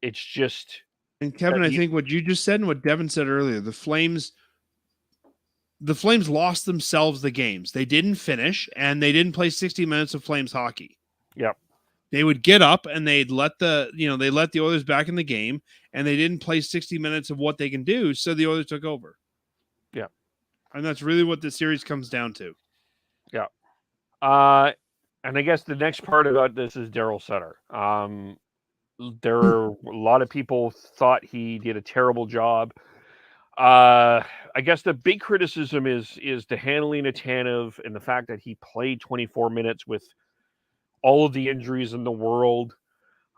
It's just.
And Kevin, I think what you just said and what Devin said earlier, the Flames the Flames lost themselves the games. They didn't finish, and they didn't play 60 minutes of Flames hockey.
Yep.
They would get up and they'd let the Oilers back in the game, and they didn't play 60 minutes of what they can do, so the Oilers took over.
Yeah.
And that's really what the series comes down to.
Yeah. And I guess the next part about this is Daryl Sutter. There are a lot of people thought he did a terrible job. I guess the big criticism is the handling of Tanev and the fact that he played 24 minutes with all of the injuries in the world.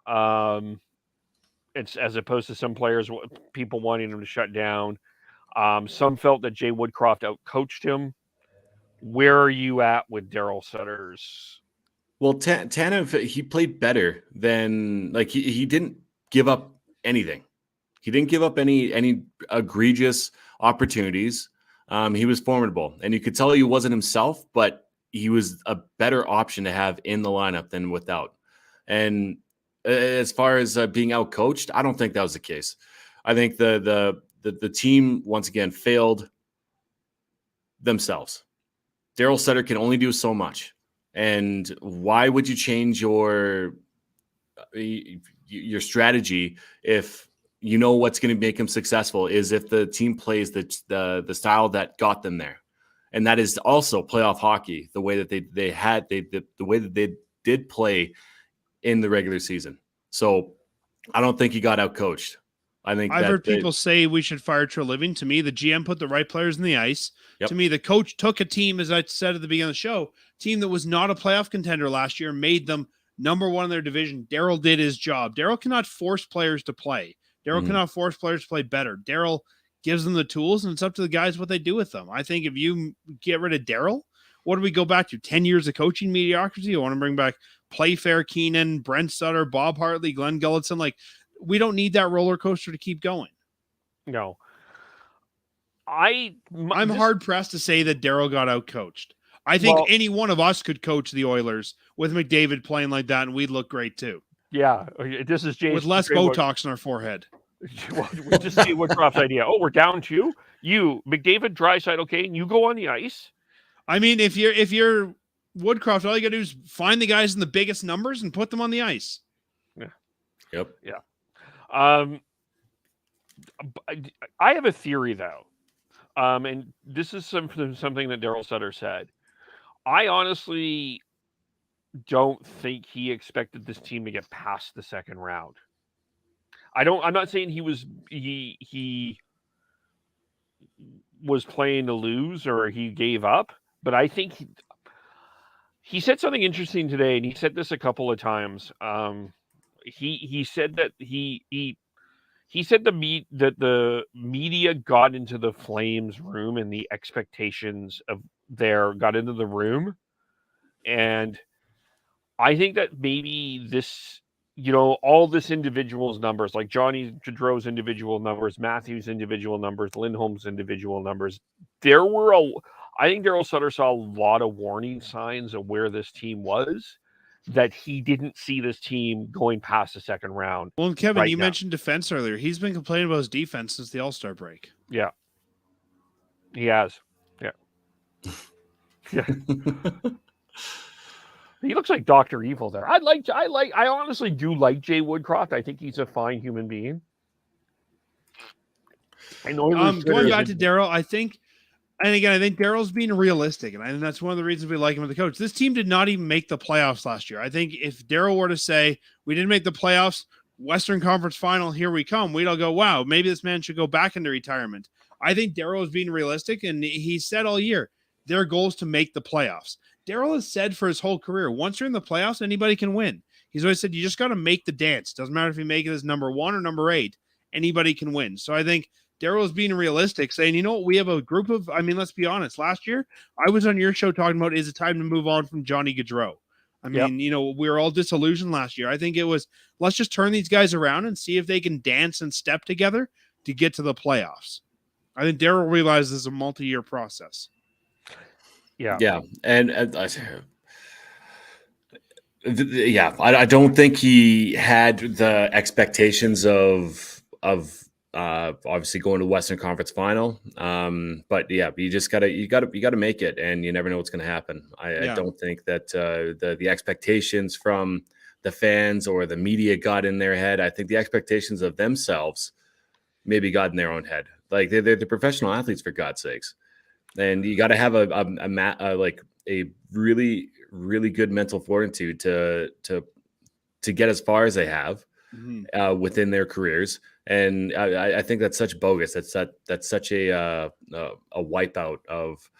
It's as opposed to some players, people wanting him to shut down. Some felt that Jay Woodcroft outcoached him. Where are you at with Daryl Sutter's?
Well, Tanev, he played better than he didn't give up anything. He didn't give up any egregious opportunities. He was formidable, and you could tell he wasn't himself, but he was a better option to have in the lineup than without. And as far as being outcoached, I don't think that was the case. I think the team once again failed themselves. Daryl Sutter can only do so much. And why would you change your strategy if you know what's going to make him successful is if the team plays the style that got them there, and that is also playoff hockey, the way that the way that they did play in the regular season. So I don't think he got outcoached. I've
heard people say we should fire Treliving. To me, the GM put the right players in the ice. Yep. To me, the coach took a team, as I said at the beginning of the show, team that was not a playoff contender last year, made them number one in their division. Daryl did his job. Daryl cannot force players to play. Daryl cannot force players to play better. Daryl gives them the tools, and it's up to the guys what they do with them. I think if you get rid of Daryl, what do we go back to? 10 years of coaching mediocrity? You want to bring back Playfair, Keenan, Brent Sutter, Bob Hartley, Glenn Gulletson? We don't need that roller coaster to keep going.
No.
I'm hard pressed to say that Daryl got out coached. I think any one of us could coach the Oilers with McDavid playing like that, and we'd look great too.
Yeah, this is James
with less Botox in our forehead.
Well, we just see Woodcroft's idea. Oh, we're down 2. You, McDavid, Draisaitl, okay, and you go on the ice.
I mean, if you're Woodcroft, all you got to do is find the guys in the biggest numbers and put them on the ice.
Yeah.
Yep.
Yeah. I have a theory though, and this is something that Daryl Sutter said. I honestly don't think he expected this team to get past the second round. I'm not saying he was playing to lose or he gave up, but I think he said something interesting today, and he said this a couple of times. He said that he said that the media got into the Flames room and the expectations of got into the room. And I think that maybe this, all this individual's numbers, like Johnny Gaudreau's individual numbers, Matthews' individual numbers, Lindholm's individual numbers, I think Daryl Sutter saw a lot of warning signs of where this team was, that he didn't see this team going past the second round.
Well, and Kevin, you mentioned defense earlier. He's been complaining about his defense since the All-Star break.
Yeah. He has. Yeah. Yeah. He looks like Dr. Evil there. I honestly do like Jay Woodcroft. I think he's a fine human being.
Going back to Daryl, I think Daryl's being realistic, and I think that's one of the reasons we like him as the coach. This team did not even make the playoffs last year. I think if Daryl were to say, we didn't make the playoffs, Western Conference Final, here we come, we'd all go, wow, maybe this man should go back into retirement. I think Daryl is being realistic, and he said all year, their goal is to make the playoffs. Daryl has said for his whole career, once you're in the playoffs, anybody can win. He's always said, you just got to make the dance. Doesn't matter if you make it as number 1 or number 8. Anybody can win. So I think Daryl is being realistic, saying, you know what, we have a group of, let's be honest, last year, I was on your show talking about, is it time to move on from Johnny Gaudreau? We were all disillusioned last year. I think it was, let's just turn these guys around and see if they can dance and step together to get to the playoffs. I think Daryl realizes it's a multi-year process.
Yeah.
Yeah. And I don't think he had the expectations of Obviously going to the Western Conference Final. But yeah, you gotta make it, and you never know what's going to happen. I don't think that the expectations from the fans or the media got in their head. I think the expectations of themselves maybe got in their own head. Like they're professional athletes, for God's sakes, and you got to have a really, really good mental fortitude to get as far as they have within their careers. And I think that's such bogus. That's such a wipeout of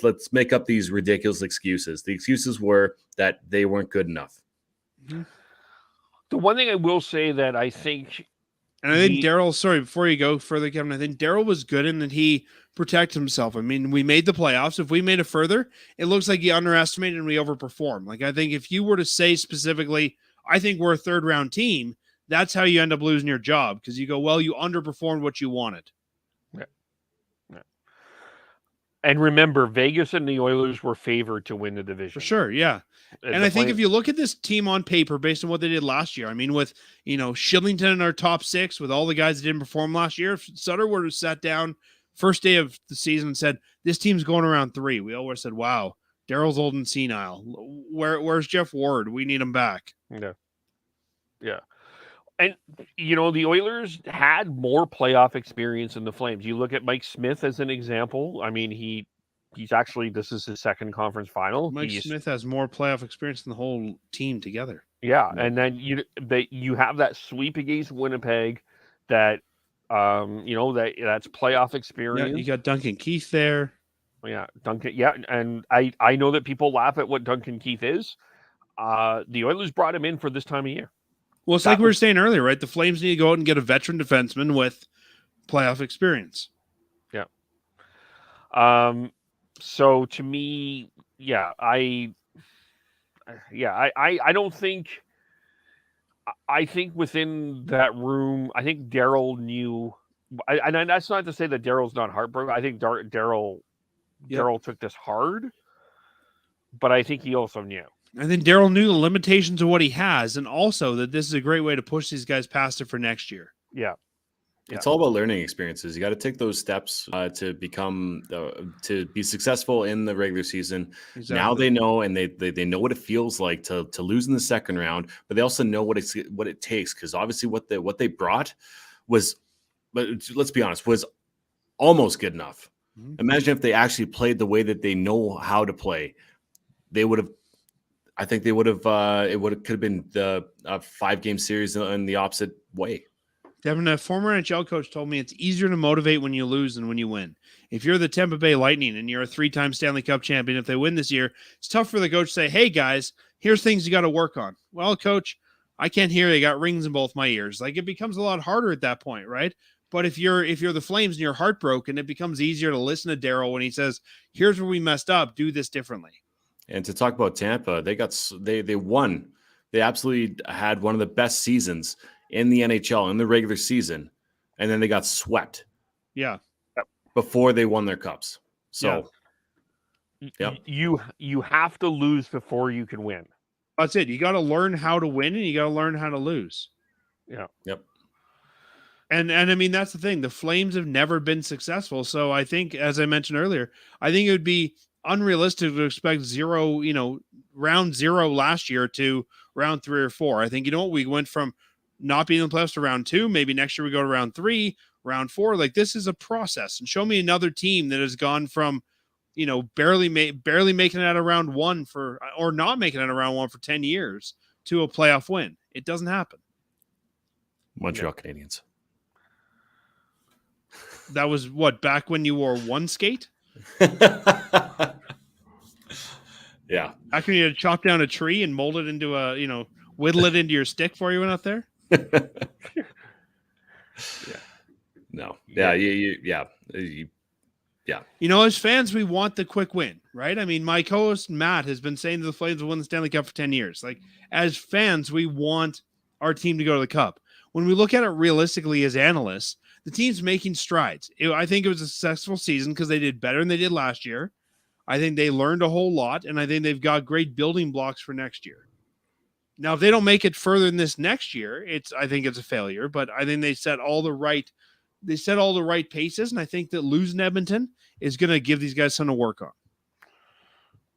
let's make up these ridiculous excuses. The excuses were that they weren't good enough.
The one thing I will say that I think,
and I think Daryl, sorry, before you go further, Kevin, I think Daryl was good in that he protected himself. I mean, we made the playoffs. If we made it further, it looks like he underestimated and we overperformed. Like, I think if you were to say specifically, I think we're a third round team, that's how you end up losing your job, because you go, well, you underperformed what you wanted.
Yeah. And remember, Vegas and the Oilers were favored to win the division.
For sure, yeah. And I think if you look at this team on paper, based on what they did last year, I mean, with, Shillington in our top 6, with all the guys that didn't perform last year, if Sutter were to sat down first day of the season and said, this team's going around 3, we always said, wow, Daryl's old and senile. Where's Jeff Ward? We need him back.
Yeah. Yeah. And, the Oilers had more playoff experience than the Flames. You look at Mike Smith as an example. I mean, he's actually, this is his second conference final.
Mike Smith has more playoff experience than the whole team together.
Yeah. And then you have that sweep against Winnipeg that, that's playoff experience.
Yeah, you got Duncan Keith there.
Yeah. Duncan. Yeah. And I know that people laugh at what Duncan Keith is. The Oilers brought him in for this time of year.
Well, it's like we were saying earlier, right? The Flames need to go out and get a veteran defenseman with playoff experience.
Yeah. So to me, I don't think. I think within that room, I think Daryl knew, and that's not to say that Daryl's not heartbroken. I think Daryl took this hard, but I think he also knew.
I think Daryl knew the limitations of what he has, and also that this is a great way to push these guys past it for next year.
Yeah.
It's all about learning experiences. You got to take those steps to become to be successful in the regular season. Exactly. Now they know, and they know what it feels like to lose in the second round, but they also know what it takes, because obviously what they brought was, but let's be honest, was almost good enough. Mm-hmm. Imagine if they actually played the way that they know how to play. They would have. I think they would have. Could have been the 5-game series in the opposite way.
Devin, a former NHL coach told me it's easier to motivate when you lose than when you win. If you're the Tampa Bay Lightning and you're a 3-time Stanley Cup champion, if they win this year, it's tough for the coach to say, "Hey guys, here's things you got to work on." Well, coach, I can't hear you. I got rings in both my ears. Like, it becomes a lot harder at that point, right? But if you're the Flames and you're heartbroken, it becomes easier to listen to Daryl when he says, "Here's where we messed up. Do this differently." And
to talk about Tampa, they won. They absolutely had one of the best seasons in the NHL in the regular season, and then they got swept.
Yeah,
before they won their cups. So,
you have to lose before you can win.
That's it. You got to learn how to win, and you got to learn how to lose.
Yeah.
Yep.
And I mean, that's the thing. The Flames have never been successful. So I think, as I mentioned earlier, I think it would be unrealistic to expect round 0 last year to round 3 or 4. I think, we went from not being in the playoffs to round 2. Maybe next year we go to round 3, round 4. Like, this is a process. And show me another team that has gone from, barely making it out of round 1 or not making it out of round 1 for 10 years to a playoff win. It doesn't happen.
Montreal Canadiens.
That was back when you wore one skate?
Yeah.
Back when you had to chop down a tree and mold it into whittle it into your stick before you went out there?
No. Yeah.
As fans, we want the quick win, right? I mean, my co-host Matt has been saying the Flames will win the Stanley Cup for 10 years. Like, as fans, we want our team to go to the Cup. When we look at it realistically as analysts, the team's making strides. I think it was a successful season because they did better than they did last year. I think they learned a whole lot, and I think they've got great building blocks for next year. Now, if they don't make it further than this next year, I think it's a failure. But I think they set all the right paces, and I think that losing Edmonton is going to give these guys something to work on.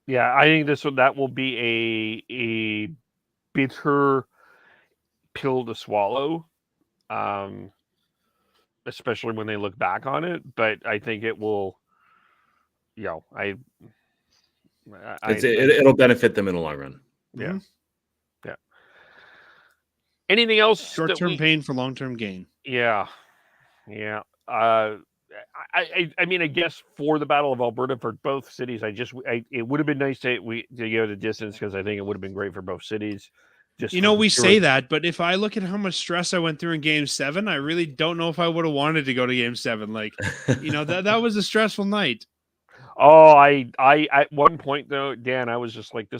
Yeah, I think that will be a bitter pill to swallow, especially when they look back on it. But I think it will, it'll
benefit them in the long run.
Yeah.
Mm-hmm.
Yeah. Anything else?
Short-term pain for long-term gain.
Yeah. Yeah. I mean, I guess for the Battle of Alberta for both cities, it would have been nice to go the distance, because I think it would have been great for both cities.
We say that, but if I look at how much stress I went through in Game 7, I really don't know if I would have wanted to go to Game 7. Like, that was a stressful night.
Oh, I at one point though, Dan, I was just like,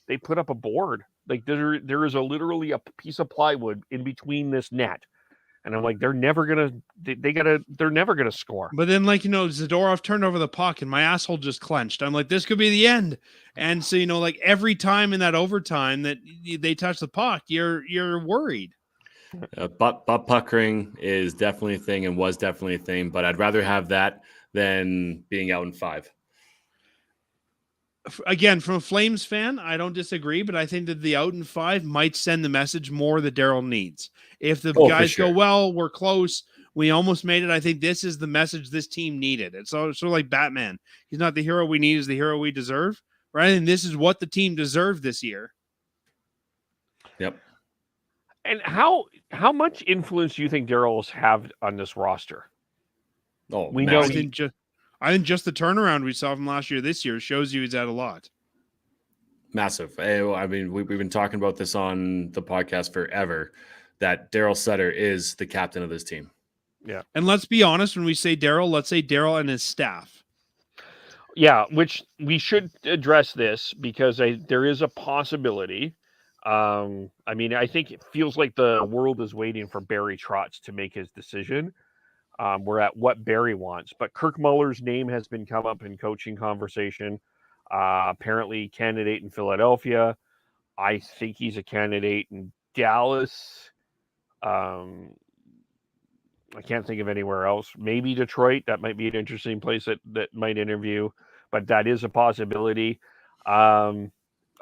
they put up a board. Like there is literally a piece of plywood in between this net. And I'm like, they're never gonna score.
But then, Zadorov turned over the puck, and my asshole just clenched. I'm like, this could be the end. And so, every time in that overtime that they touch the puck, you're worried.
Butt puckering is definitely a thing, and was definitely a thing. But I'd rather have that than being out in 5.
Again, from a Flames fan, I don't disagree, but I think that the out in 5 might send the message more that Daryl needs. If the guys go, well, we're close, we almost made it, I think this is the message this team needed. It's sort of like Batman. He's not the hero we need, he's the hero we deserve, right? And this is what the team deserved this year.
Yep.
And how much influence do you think Daryl's have on this roster?
Oh,
we know. I think just the turnaround we saw from last year, this year, shows you he's had a lot.
Massive. I mean, we've been talking about this on the podcast forever, that Daryl Sutter is the captain of this team.
Yeah.
And let's be honest, when we say Daryl, let's say Daryl and his staff.
Yeah, which we should address this, because there is a possibility. I mean, I think it feels like the world is waiting for Barry Trotz to make his decision. We're at what Barry wants, but Kirk Muller's name has been come up in coaching conversation. Apparently candidate in Philadelphia. I think he's a candidate in Dallas. I can't think of anywhere else. Maybe Detroit. That might be an interesting place that might interview, but that is a possibility.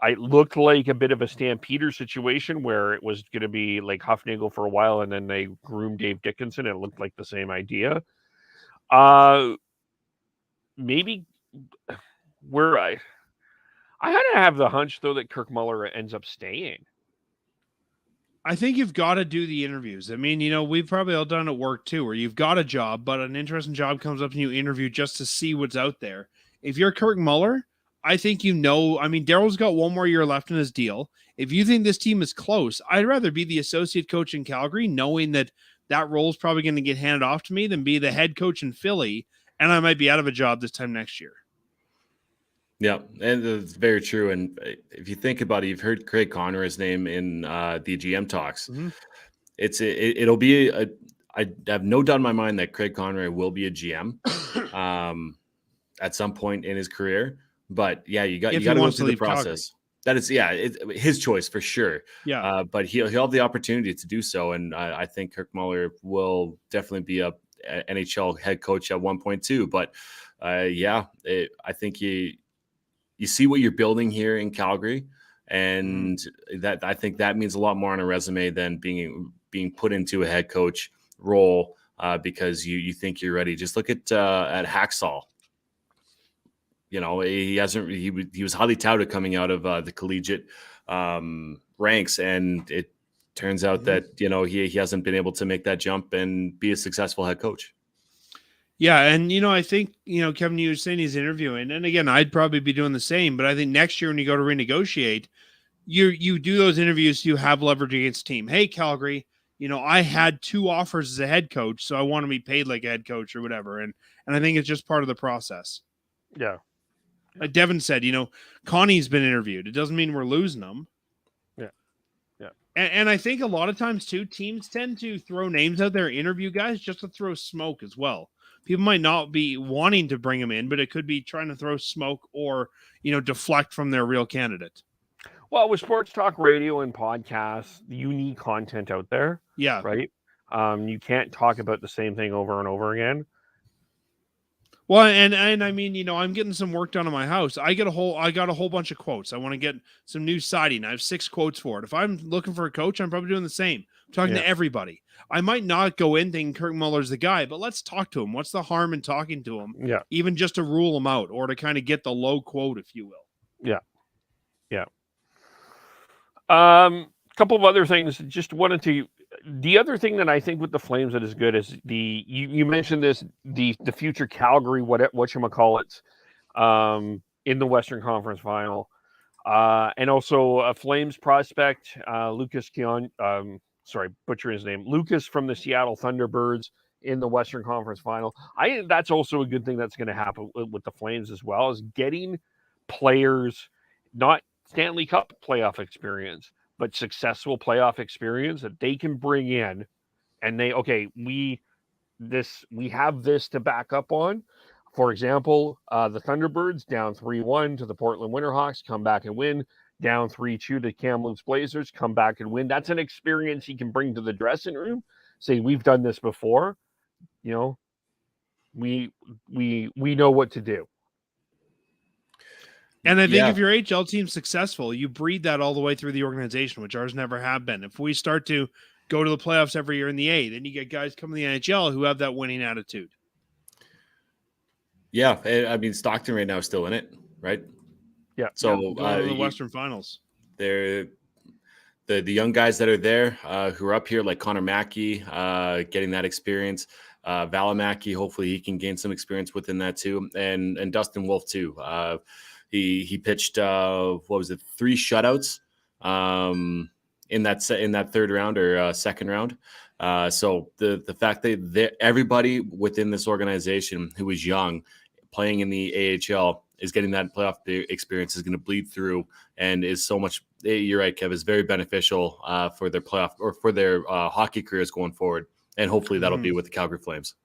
It looked like a bit of a Stampeder situation where it was going to be like Huffnagel for a while, and then they groomed Dave Dickinson. It looked like the same idea. Maybe where I kind of have the hunch, though, that Kirk Muller ends up staying.
I think you've got to do the interviews. I mean, we've probably all done it at work too, where you've got a job, but an interesting job comes up and you interview just to see what's out there. If you're Kirk Muller, I think Daryl's got one more year left in his deal. If you think this team is close, I'd rather be the associate coach in Calgary, knowing that role is probably going to get handed off to me, than be the head coach in Philly, and I might be out of a job this time next year.
Yeah, and it's very true. And if you think about it, you've heard Craig Conroy's name in the GM talks.
Mm-hmm.
It'll be I have no doubt in my mind that Craig Conroy will be a GM at some point in his career. But yeah, you got to go through the process. Calgary. That is, his choice for sure.
Yeah, but
he'll have the opportunity to do so, and I think Kirk Muller will definitely be a NHL head coach at 1.2. But I think you see what you're building here in Calgary, and that I think that means a lot more on a resume than being put into a head coach role because you think you're ready. Just look at Hacksaw. He was highly touted coming out of the collegiate ranks, and it turns out that he hasn't been able to make that jump and be a successful head coach.
Yeah, and I think Kevin, you were saying he's interviewing, and again, I'd probably be doing the same. But I think next year when you go to renegotiate, you do those interviews, you have leverage against team. Hey, Calgary, I had 2 offers as a head coach, so I want to be paid like a head coach or whatever. And I think it's just part of the process.
Yeah.
Like Devin said, Connie's been interviewed. It doesn't mean we're losing them.
Yeah. Yeah.
And I think a lot of times too, teams tend to throw names out there, interview guys just to throw smoke as well. People might not be wanting to bring them in, but it could be trying to throw smoke or, deflect from their real candidate.
Well, with sports talk radio and podcasts, you need content out there.
Yeah.
Right. You can't talk about the same thing over and over again.
Well, and I mean, I'm getting some work done on my house. I got a whole bunch of quotes. I want to get some new siding. I have 6 quotes for it. If I'm looking for a coach, I'm probably doing the same. I'm talking to everybody. I might not go in thinking Kirk Muller's the guy, but let's talk to him. What's the harm in talking to him?
Yeah.
Even just to rule him out or to kind of get the low quote, if you will.
Yeah. Yeah. A couple of other things. Just wanted to. The other thing that I think with the Flames that is good is you mentioned this the future Calgary whatchamacallit in the Western Conference Final, and also a Flames prospect Lucas Keon. Sorry, butchering his name. Lucas from the Seattle Thunderbirds in the Western Conference Final. I think that's also a good thing that's going to happen with the Flames as well, is getting players, not Stanley Cup playoff experience, but successful playoff experience that they can bring in, and we have this to back up on. For example, the Thunderbirds down 3-1 to the Portland Winterhawks, come back and win. Down 3-2 to Kamloops Blazers, come back and win. That's an experience he can bring to the dressing room. Say, we've done this before. We know what to do.
And I think if your HL team's successful, you breed that all the way through the organization, which ours never have been. If we start to go to the playoffs every year in the A, then you get guys coming to the NHL who have that winning attitude.
Yeah, I mean, Stockton right now is still in it, right?
Yeah.
So going to the Western Finals.
They're the young guys that are there who are up here, like Connor Mackey, getting that experience. Valimaki, hopefully he can gain some experience within that too, and Dustin Wolf too. He pitched 3 shutouts in that third round or second round. So the fact that everybody within this organization who is young playing in the AHL is getting that playoff experience is going to bleed through and is so much. You're right, Kev, is very beneficial for their playoff or for their hockey careers going forward, and hopefully that'll be with the Calgary Flames.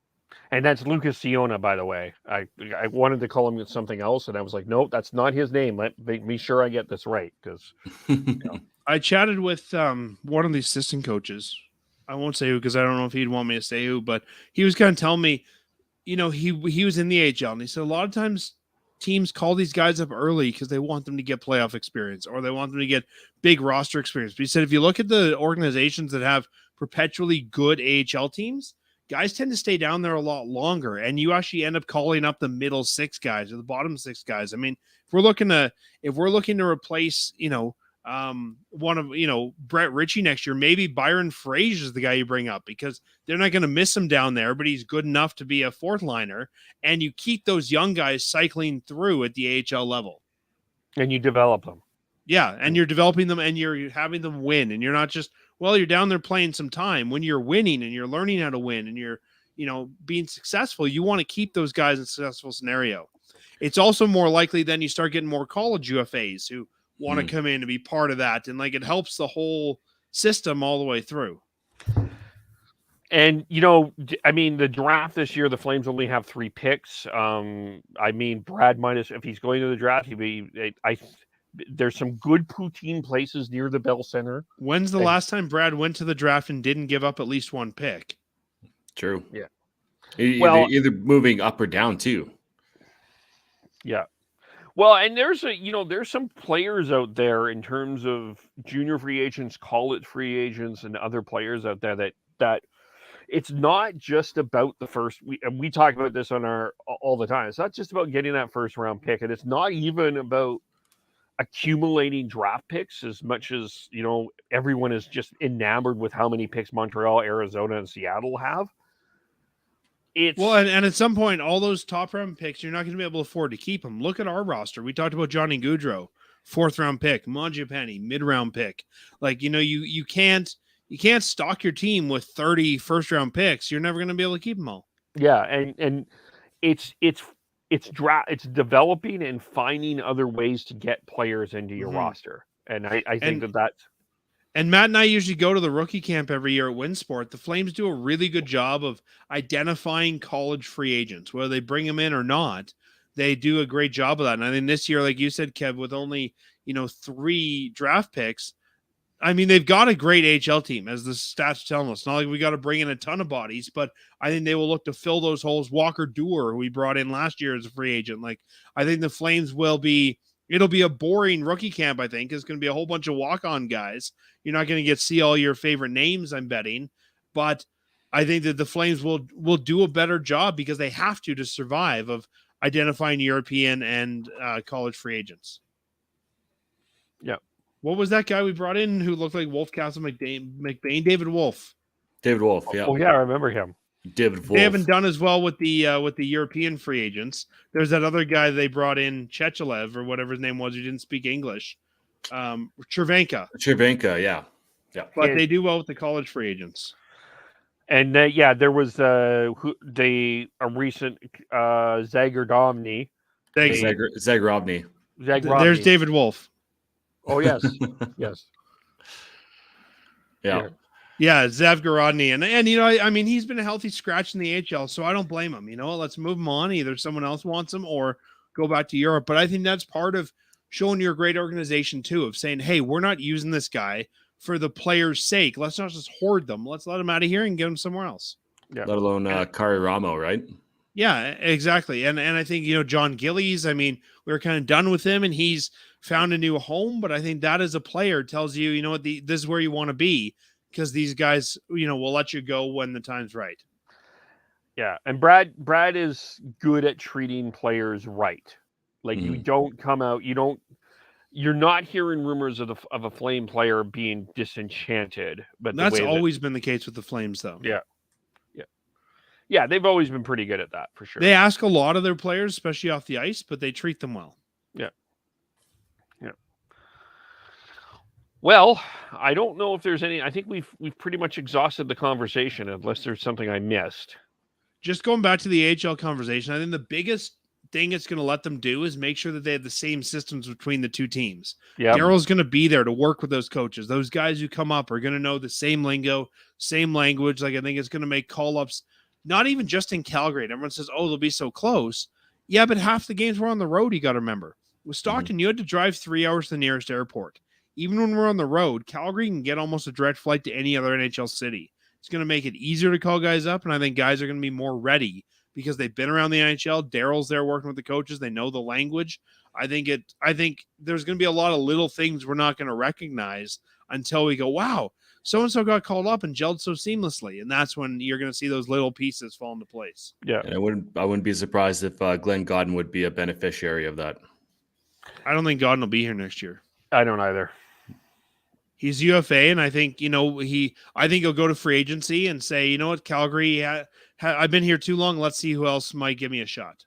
And that's Lucas Siona, by the way. I wanted to call him something else, and I was like, nope, that's not his name. Let me sure I get this right, because
I chatted with one of the assistant coaches. I won't say who because I don't know if he'd want me to say who, but he was kind of telling me, he was in the AHL, and he said a lot of times teams call these guys up early because they want them to get playoff experience or they want them to get big roster experience. But he said if you look at the organizations that have perpetually good AHL teams, guys tend to stay down there a lot longer, and you actually end up calling up the middle 6 guys or the bottom 6 guys. I mean, if we're looking to replace, one of, Brett Ritchie next year, maybe Byron Frazier is the guy you bring up because they're not going to miss him down there, but he's good enough to be a 4th liner, and you keep those young guys cycling through at the AHL level.
And you develop them.
Yeah, and you're developing them and you're having them win, and you're not just, you're down there playing some time. When you're winning and you're learning how to win and you're, being successful, you want to keep those guys in a successful scenario. It's also more likely then you start getting more college UFAs who want to come in and be part of that. And it helps the whole system all the way through.
And, the draft this year, the Flames only have 3 picks. Brad if he's going to the draft, there's some good poutine places near the Bell Center.
When's the last time Brad went to the draft and didn't give up at least 1 pick?
True.
Yeah.
Either moving up or down too.
Yeah. Well, and there's some players out there in terms of junior free agents, college free agents, and other players out there that it's not just about the first. We talk about this on all the time. It's not just about getting that first round pick, and it's not even about accumulating draft picks as much as everyone is just enamored with how many picks Montreal, Arizona, and Seattle have.
And at some point, all those top round picks, you're not going to be able to afford to keep them. Look at our roster. We talked about Johnny Gaudreau, 4th round pick, Mongiapani, mid round pick. You can't stock your team with 30 first round picks. You're never going to be able to keep them all.
Yeah, and it's developing and finding other ways to get players into your roster. And I think that's.
And Matt and I usually go to the rookie camp every year at Winsport. The Flames do a really good job of identifying college free agents, whether they bring them in or not. They do a great job of that. And I think this year, like you said, Kev, with only, 3 draft picks. I mean, they've got a great HL team, as the stats tell us. Not like we got to bring in a ton of bodies, but I think they will look to fill those holes. Walker Dewar, who we brought in last year as a free agent. Like, I think the Flames it'll be a boring rookie camp, I think. It's going to be a whole bunch of walk-on guys. You're not going to see all your favorite names, I'm betting. But I think that the Flames will do a better job because they have to survive of identifying European and college free agents.
Yeah.
What was that guy we brought in who looked like Wolfcastle McBain? David Wolf.
David Wolf, yeah.
Oh, yeah, I remember him.
David Wolf.
They haven't done as well with the European free agents. There's that other guy they brought in, Chechelev or whatever his name was, who didn't speak English. Chervenka,
yeah.
But they do well with the college free agents.
And there was a recent Zagorovny.
Zagorovny.
There's David Wolf.
Oh yes, yes.
Yeah.
Yeah, Zavgorodny. And I mean, he's been a healthy scratch in the HL, so I don't blame him. Let's move him on. Either someone else wants him or go back to Europe. But I think that's part of showing you're a great organization too, of saying, hey, we're not using this guy for the player's sake. Let's not just hoard them. Let's let him out of here and get him somewhere else.
Yeah.
Let alone Kari Ramo, right?
Yeah, exactly. And I think, John Gillies, I mean, we were kind of done with him and he's found a new home, but I think that as a player tells you, this is where you want to be, because these guys, will let you go when the time's right.
Yeah. And Brad is good at treating players right. Like you don't come out, you're not hearing rumors of a Flame player being disenchanted, but
that's always been the case with the Flames though.
Yeah. Yeah, they've always been pretty good at that, for sure.
They ask a lot of their players, especially off the ice, but they treat them well.
Yeah. Well, I don't know if there's any. I think we've pretty much exhausted the conversation, unless there's something I missed.
Just going back to the AHL conversation, I think the biggest thing it's going to let them do is make sure that they have the same systems between the two teams.
Yeah,
Daryl's going to be there to work with those coaches. Those guys who come up are going to know the same lingo, same language. Like, I think it's going to make call-ups. Not even just in Calgary. Everyone says, oh, they'll be so close. Yeah, but half the games were on the road, you got to remember. With Stockton, you had to drive 3 hours to the nearest airport. Even when we're on the road, Calgary can get almost a direct flight to any other NHL city. It's going to make it easier to call guys up, and I think guys are going to be more ready because they've been around the NHL. Daryl's there working with the coaches. They know the language. I think there's going to be a lot of little things we're not going to recognize until we go, wow, so-and-so got called up and gelled so seamlessly. And that's when you're going to see those little pieces fall into place.
Yeah.
And I wouldn't be surprised if Glenn Godden would be a beneficiary of that.
I don't think Godden will be here next year.
I don't either.
He's UFA, and I think, I think he'll go to free agency and say, you know what, Calgary, I've been here too long. Let's see who else might give me a shot.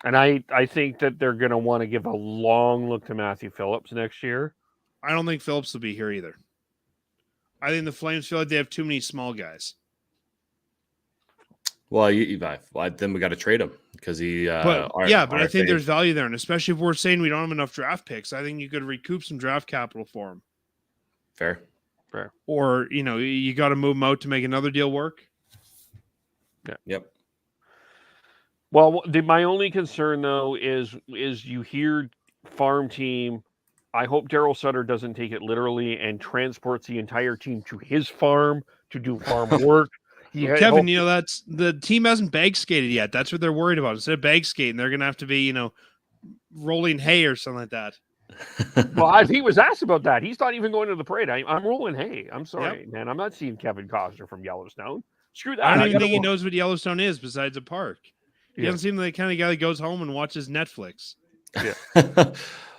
And I think that they're going to want to give a long look to Matthew Phillips next year.
I don't think Phillips will be here either. I think the Flames feel like they have too many small guys.
Well, then we got to trade him because he.
But I think there's value there, and especially if we're saying we don't have enough draft picks, I think you could recoup some draft capital for him.
Fair.
Or you got to move him out to make another deal work.
Yeah.
Yep.
Well, my only concern though is you hear farm team. I hope Daryl Sutter doesn't take it literally and transports the entire team to his farm to do farm work.
Kevin, that's the team hasn't bag skated yet. That's what they're worried about. Instead of bag skating, they're going to have to be, rolling hay or something like that.
Well, he was asked about that. He's not even going to the parade. I'm rolling hay. I'm sorry, man. I'm not seeing Kevin Costner from Yellowstone. Screw that.
I don't even think he knows what Yellowstone is besides a park. He doesn't seem like the kind of guy that goes home and watches Netflix.
Yeah.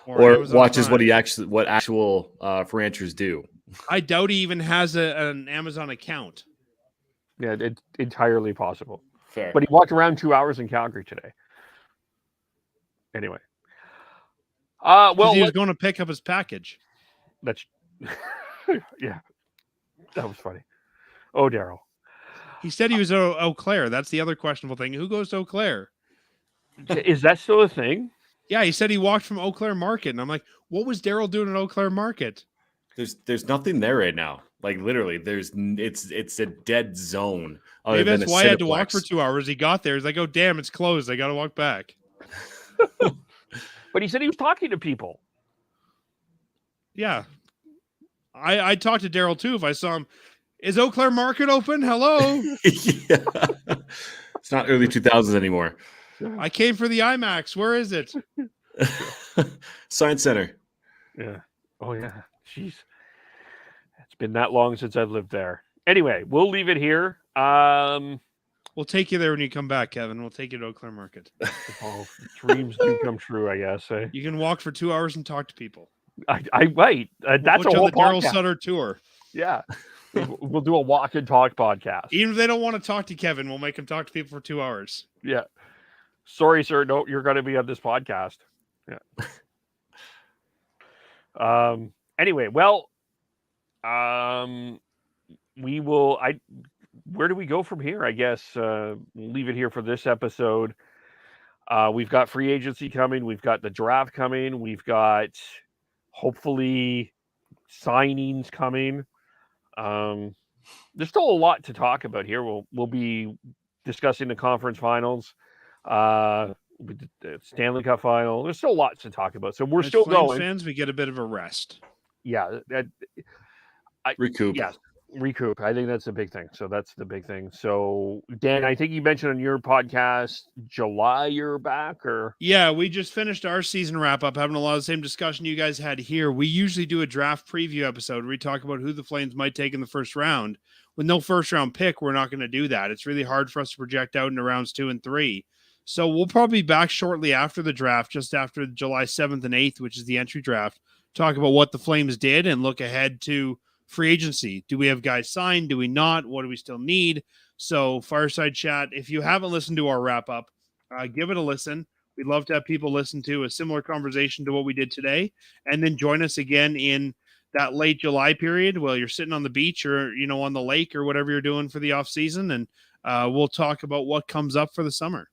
or watches what actual ranchers do.
I doubt he even has an Amazon account.
Yeah, it's entirely possible.
Fair.
But he walked around 2 hours in Calgary today. Anyway.
Well, he was going to pick up his package.
That's yeah. That was funny. Oh, Daryl.
He said he was Eau Claire. That's the other questionable thing. Who goes to Eau Claire?
Is that still a thing?
Yeah, he said he walked from Eau Claire Market, and I'm like, what was Daryl doing at Eau Claire Market?
There's nothing there right now. Like literally, it's a dead zone.
Maybe that's why I had to walk for 2 hours. He got there. He's like, oh damn, it's closed. I got to walk back.
But he said he was talking to people.
Yeah. I talked to Daryl too if I saw him. Is Eau Claire Market open? Hello.
Yeah. It's not early 2000s anymore.
I came for the IMAX. Where is it?
Science Center.
Yeah. Oh yeah. Jeez. It's been that long since I've lived there. Anyway, we'll leave it here.
We'll take you there when you come back, Kevin. We'll take you to Eau Claire Market.
Oh, dreams do come true, I guess. Eh?
You can walk for 2 hours and talk to people.
I might. That's
We'll
a whole
put you on the Daryl
podcast.
Sutter tour.
Yeah. We'll do a walk and talk podcast.
Even if they don't want to talk to Kevin, we'll make them talk to people for 2 hours.
Yeah. Sorry, sir. No, you're going to be on this podcast. Yeah. Anyway, well, we will. Where do we go from here? I guess we'll leave it here for this episode. We've got free agency coming. We've got the draft coming. We've got hopefully signings coming. There's still a lot to talk about here. We'll be discussing the conference finals, the Stanley Cup final. There's still lots to talk about. So we're
As
still
Flames
going.
fans, we get a bit of a rest.
Yeah,
Recoup.
Yes, recoup. I think that's the big thing. So that's the big thing. So Dan, I think you mentioned on your podcast July you're back, or
Yeah, we just finished our season wrap up, having a lot of the same discussion you guys had here. We usually do a draft preview episode where we talk about who the Flames might take in the first round. With no first round pick, we're not going to do that. It's really hard for us to project out into rounds 2 and 3. So we'll probably be back shortly after the draft, just after July 7th and 8th, which is the entry draft, talk about what the Flames did and look ahead to free agency. Do we have guys signed? Do we not? What do we still need? So Fireside Chat, if you haven't listened to our wrap up, give it a listen. We'd love to have people listen to a similar conversation to what we did today, and then join us again in that late July period while you're sitting on the beach or, on the lake or whatever you're doing for the off season. And we'll talk about what comes up for the summer.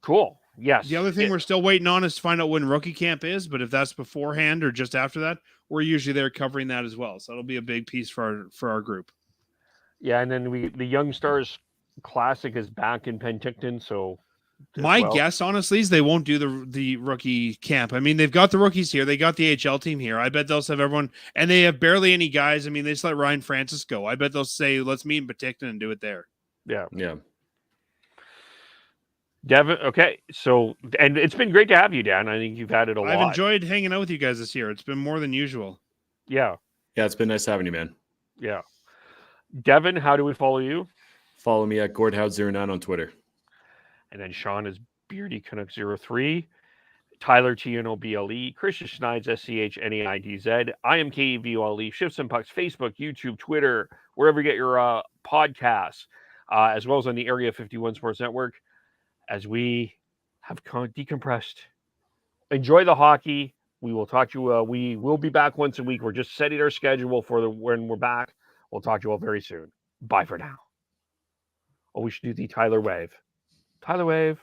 cool. Yes.
The other thing we're still waiting on is to find out when rookie camp is, but if that's beforehand or just after that, we're usually there covering that as well. So it'll be a big piece for our group.
Yeah, and then the Young Stars Classic is back in Penticton, so
my guess, honestly, is they won't do the rookie camp. I mean, they've got the rookies here. They got the AHL team here. I bet they'll have everyone, and they have barely any guys. I mean, they just let Ryan Francis go. I bet they'll say, let's meet in Penticton and do it there.
Yeah.
Yeah.
Devin, okay. So, and it's been great to have you, Dan. I think you've added a lot.
I've enjoyed hanging out with you guys this year. It's been more than usual.
Yeah.
Yeah, it's been nice having you, man.
Yeah. Devin, how do we follow you?
Follow me at Gordhout09 on Twitter.
And then Sean is Beardy Canuck 03. Tyler TNOBLE. Christian Schneid's SCHNAIDZ. I am KEVOLE. Shifts and Pucks, Facebook, YouTube, Twitter, wherever you get your podcasts, as well as on the Area 51 Sports Network, as we have decompressed. Enjoy the hockey. We will talk to you. We will be back once a week. We're just setting our schedule for when we're back. We'll talk to you all very soon. Bye for now. Oh, we should do the Tyler Wave. Tyler Wave.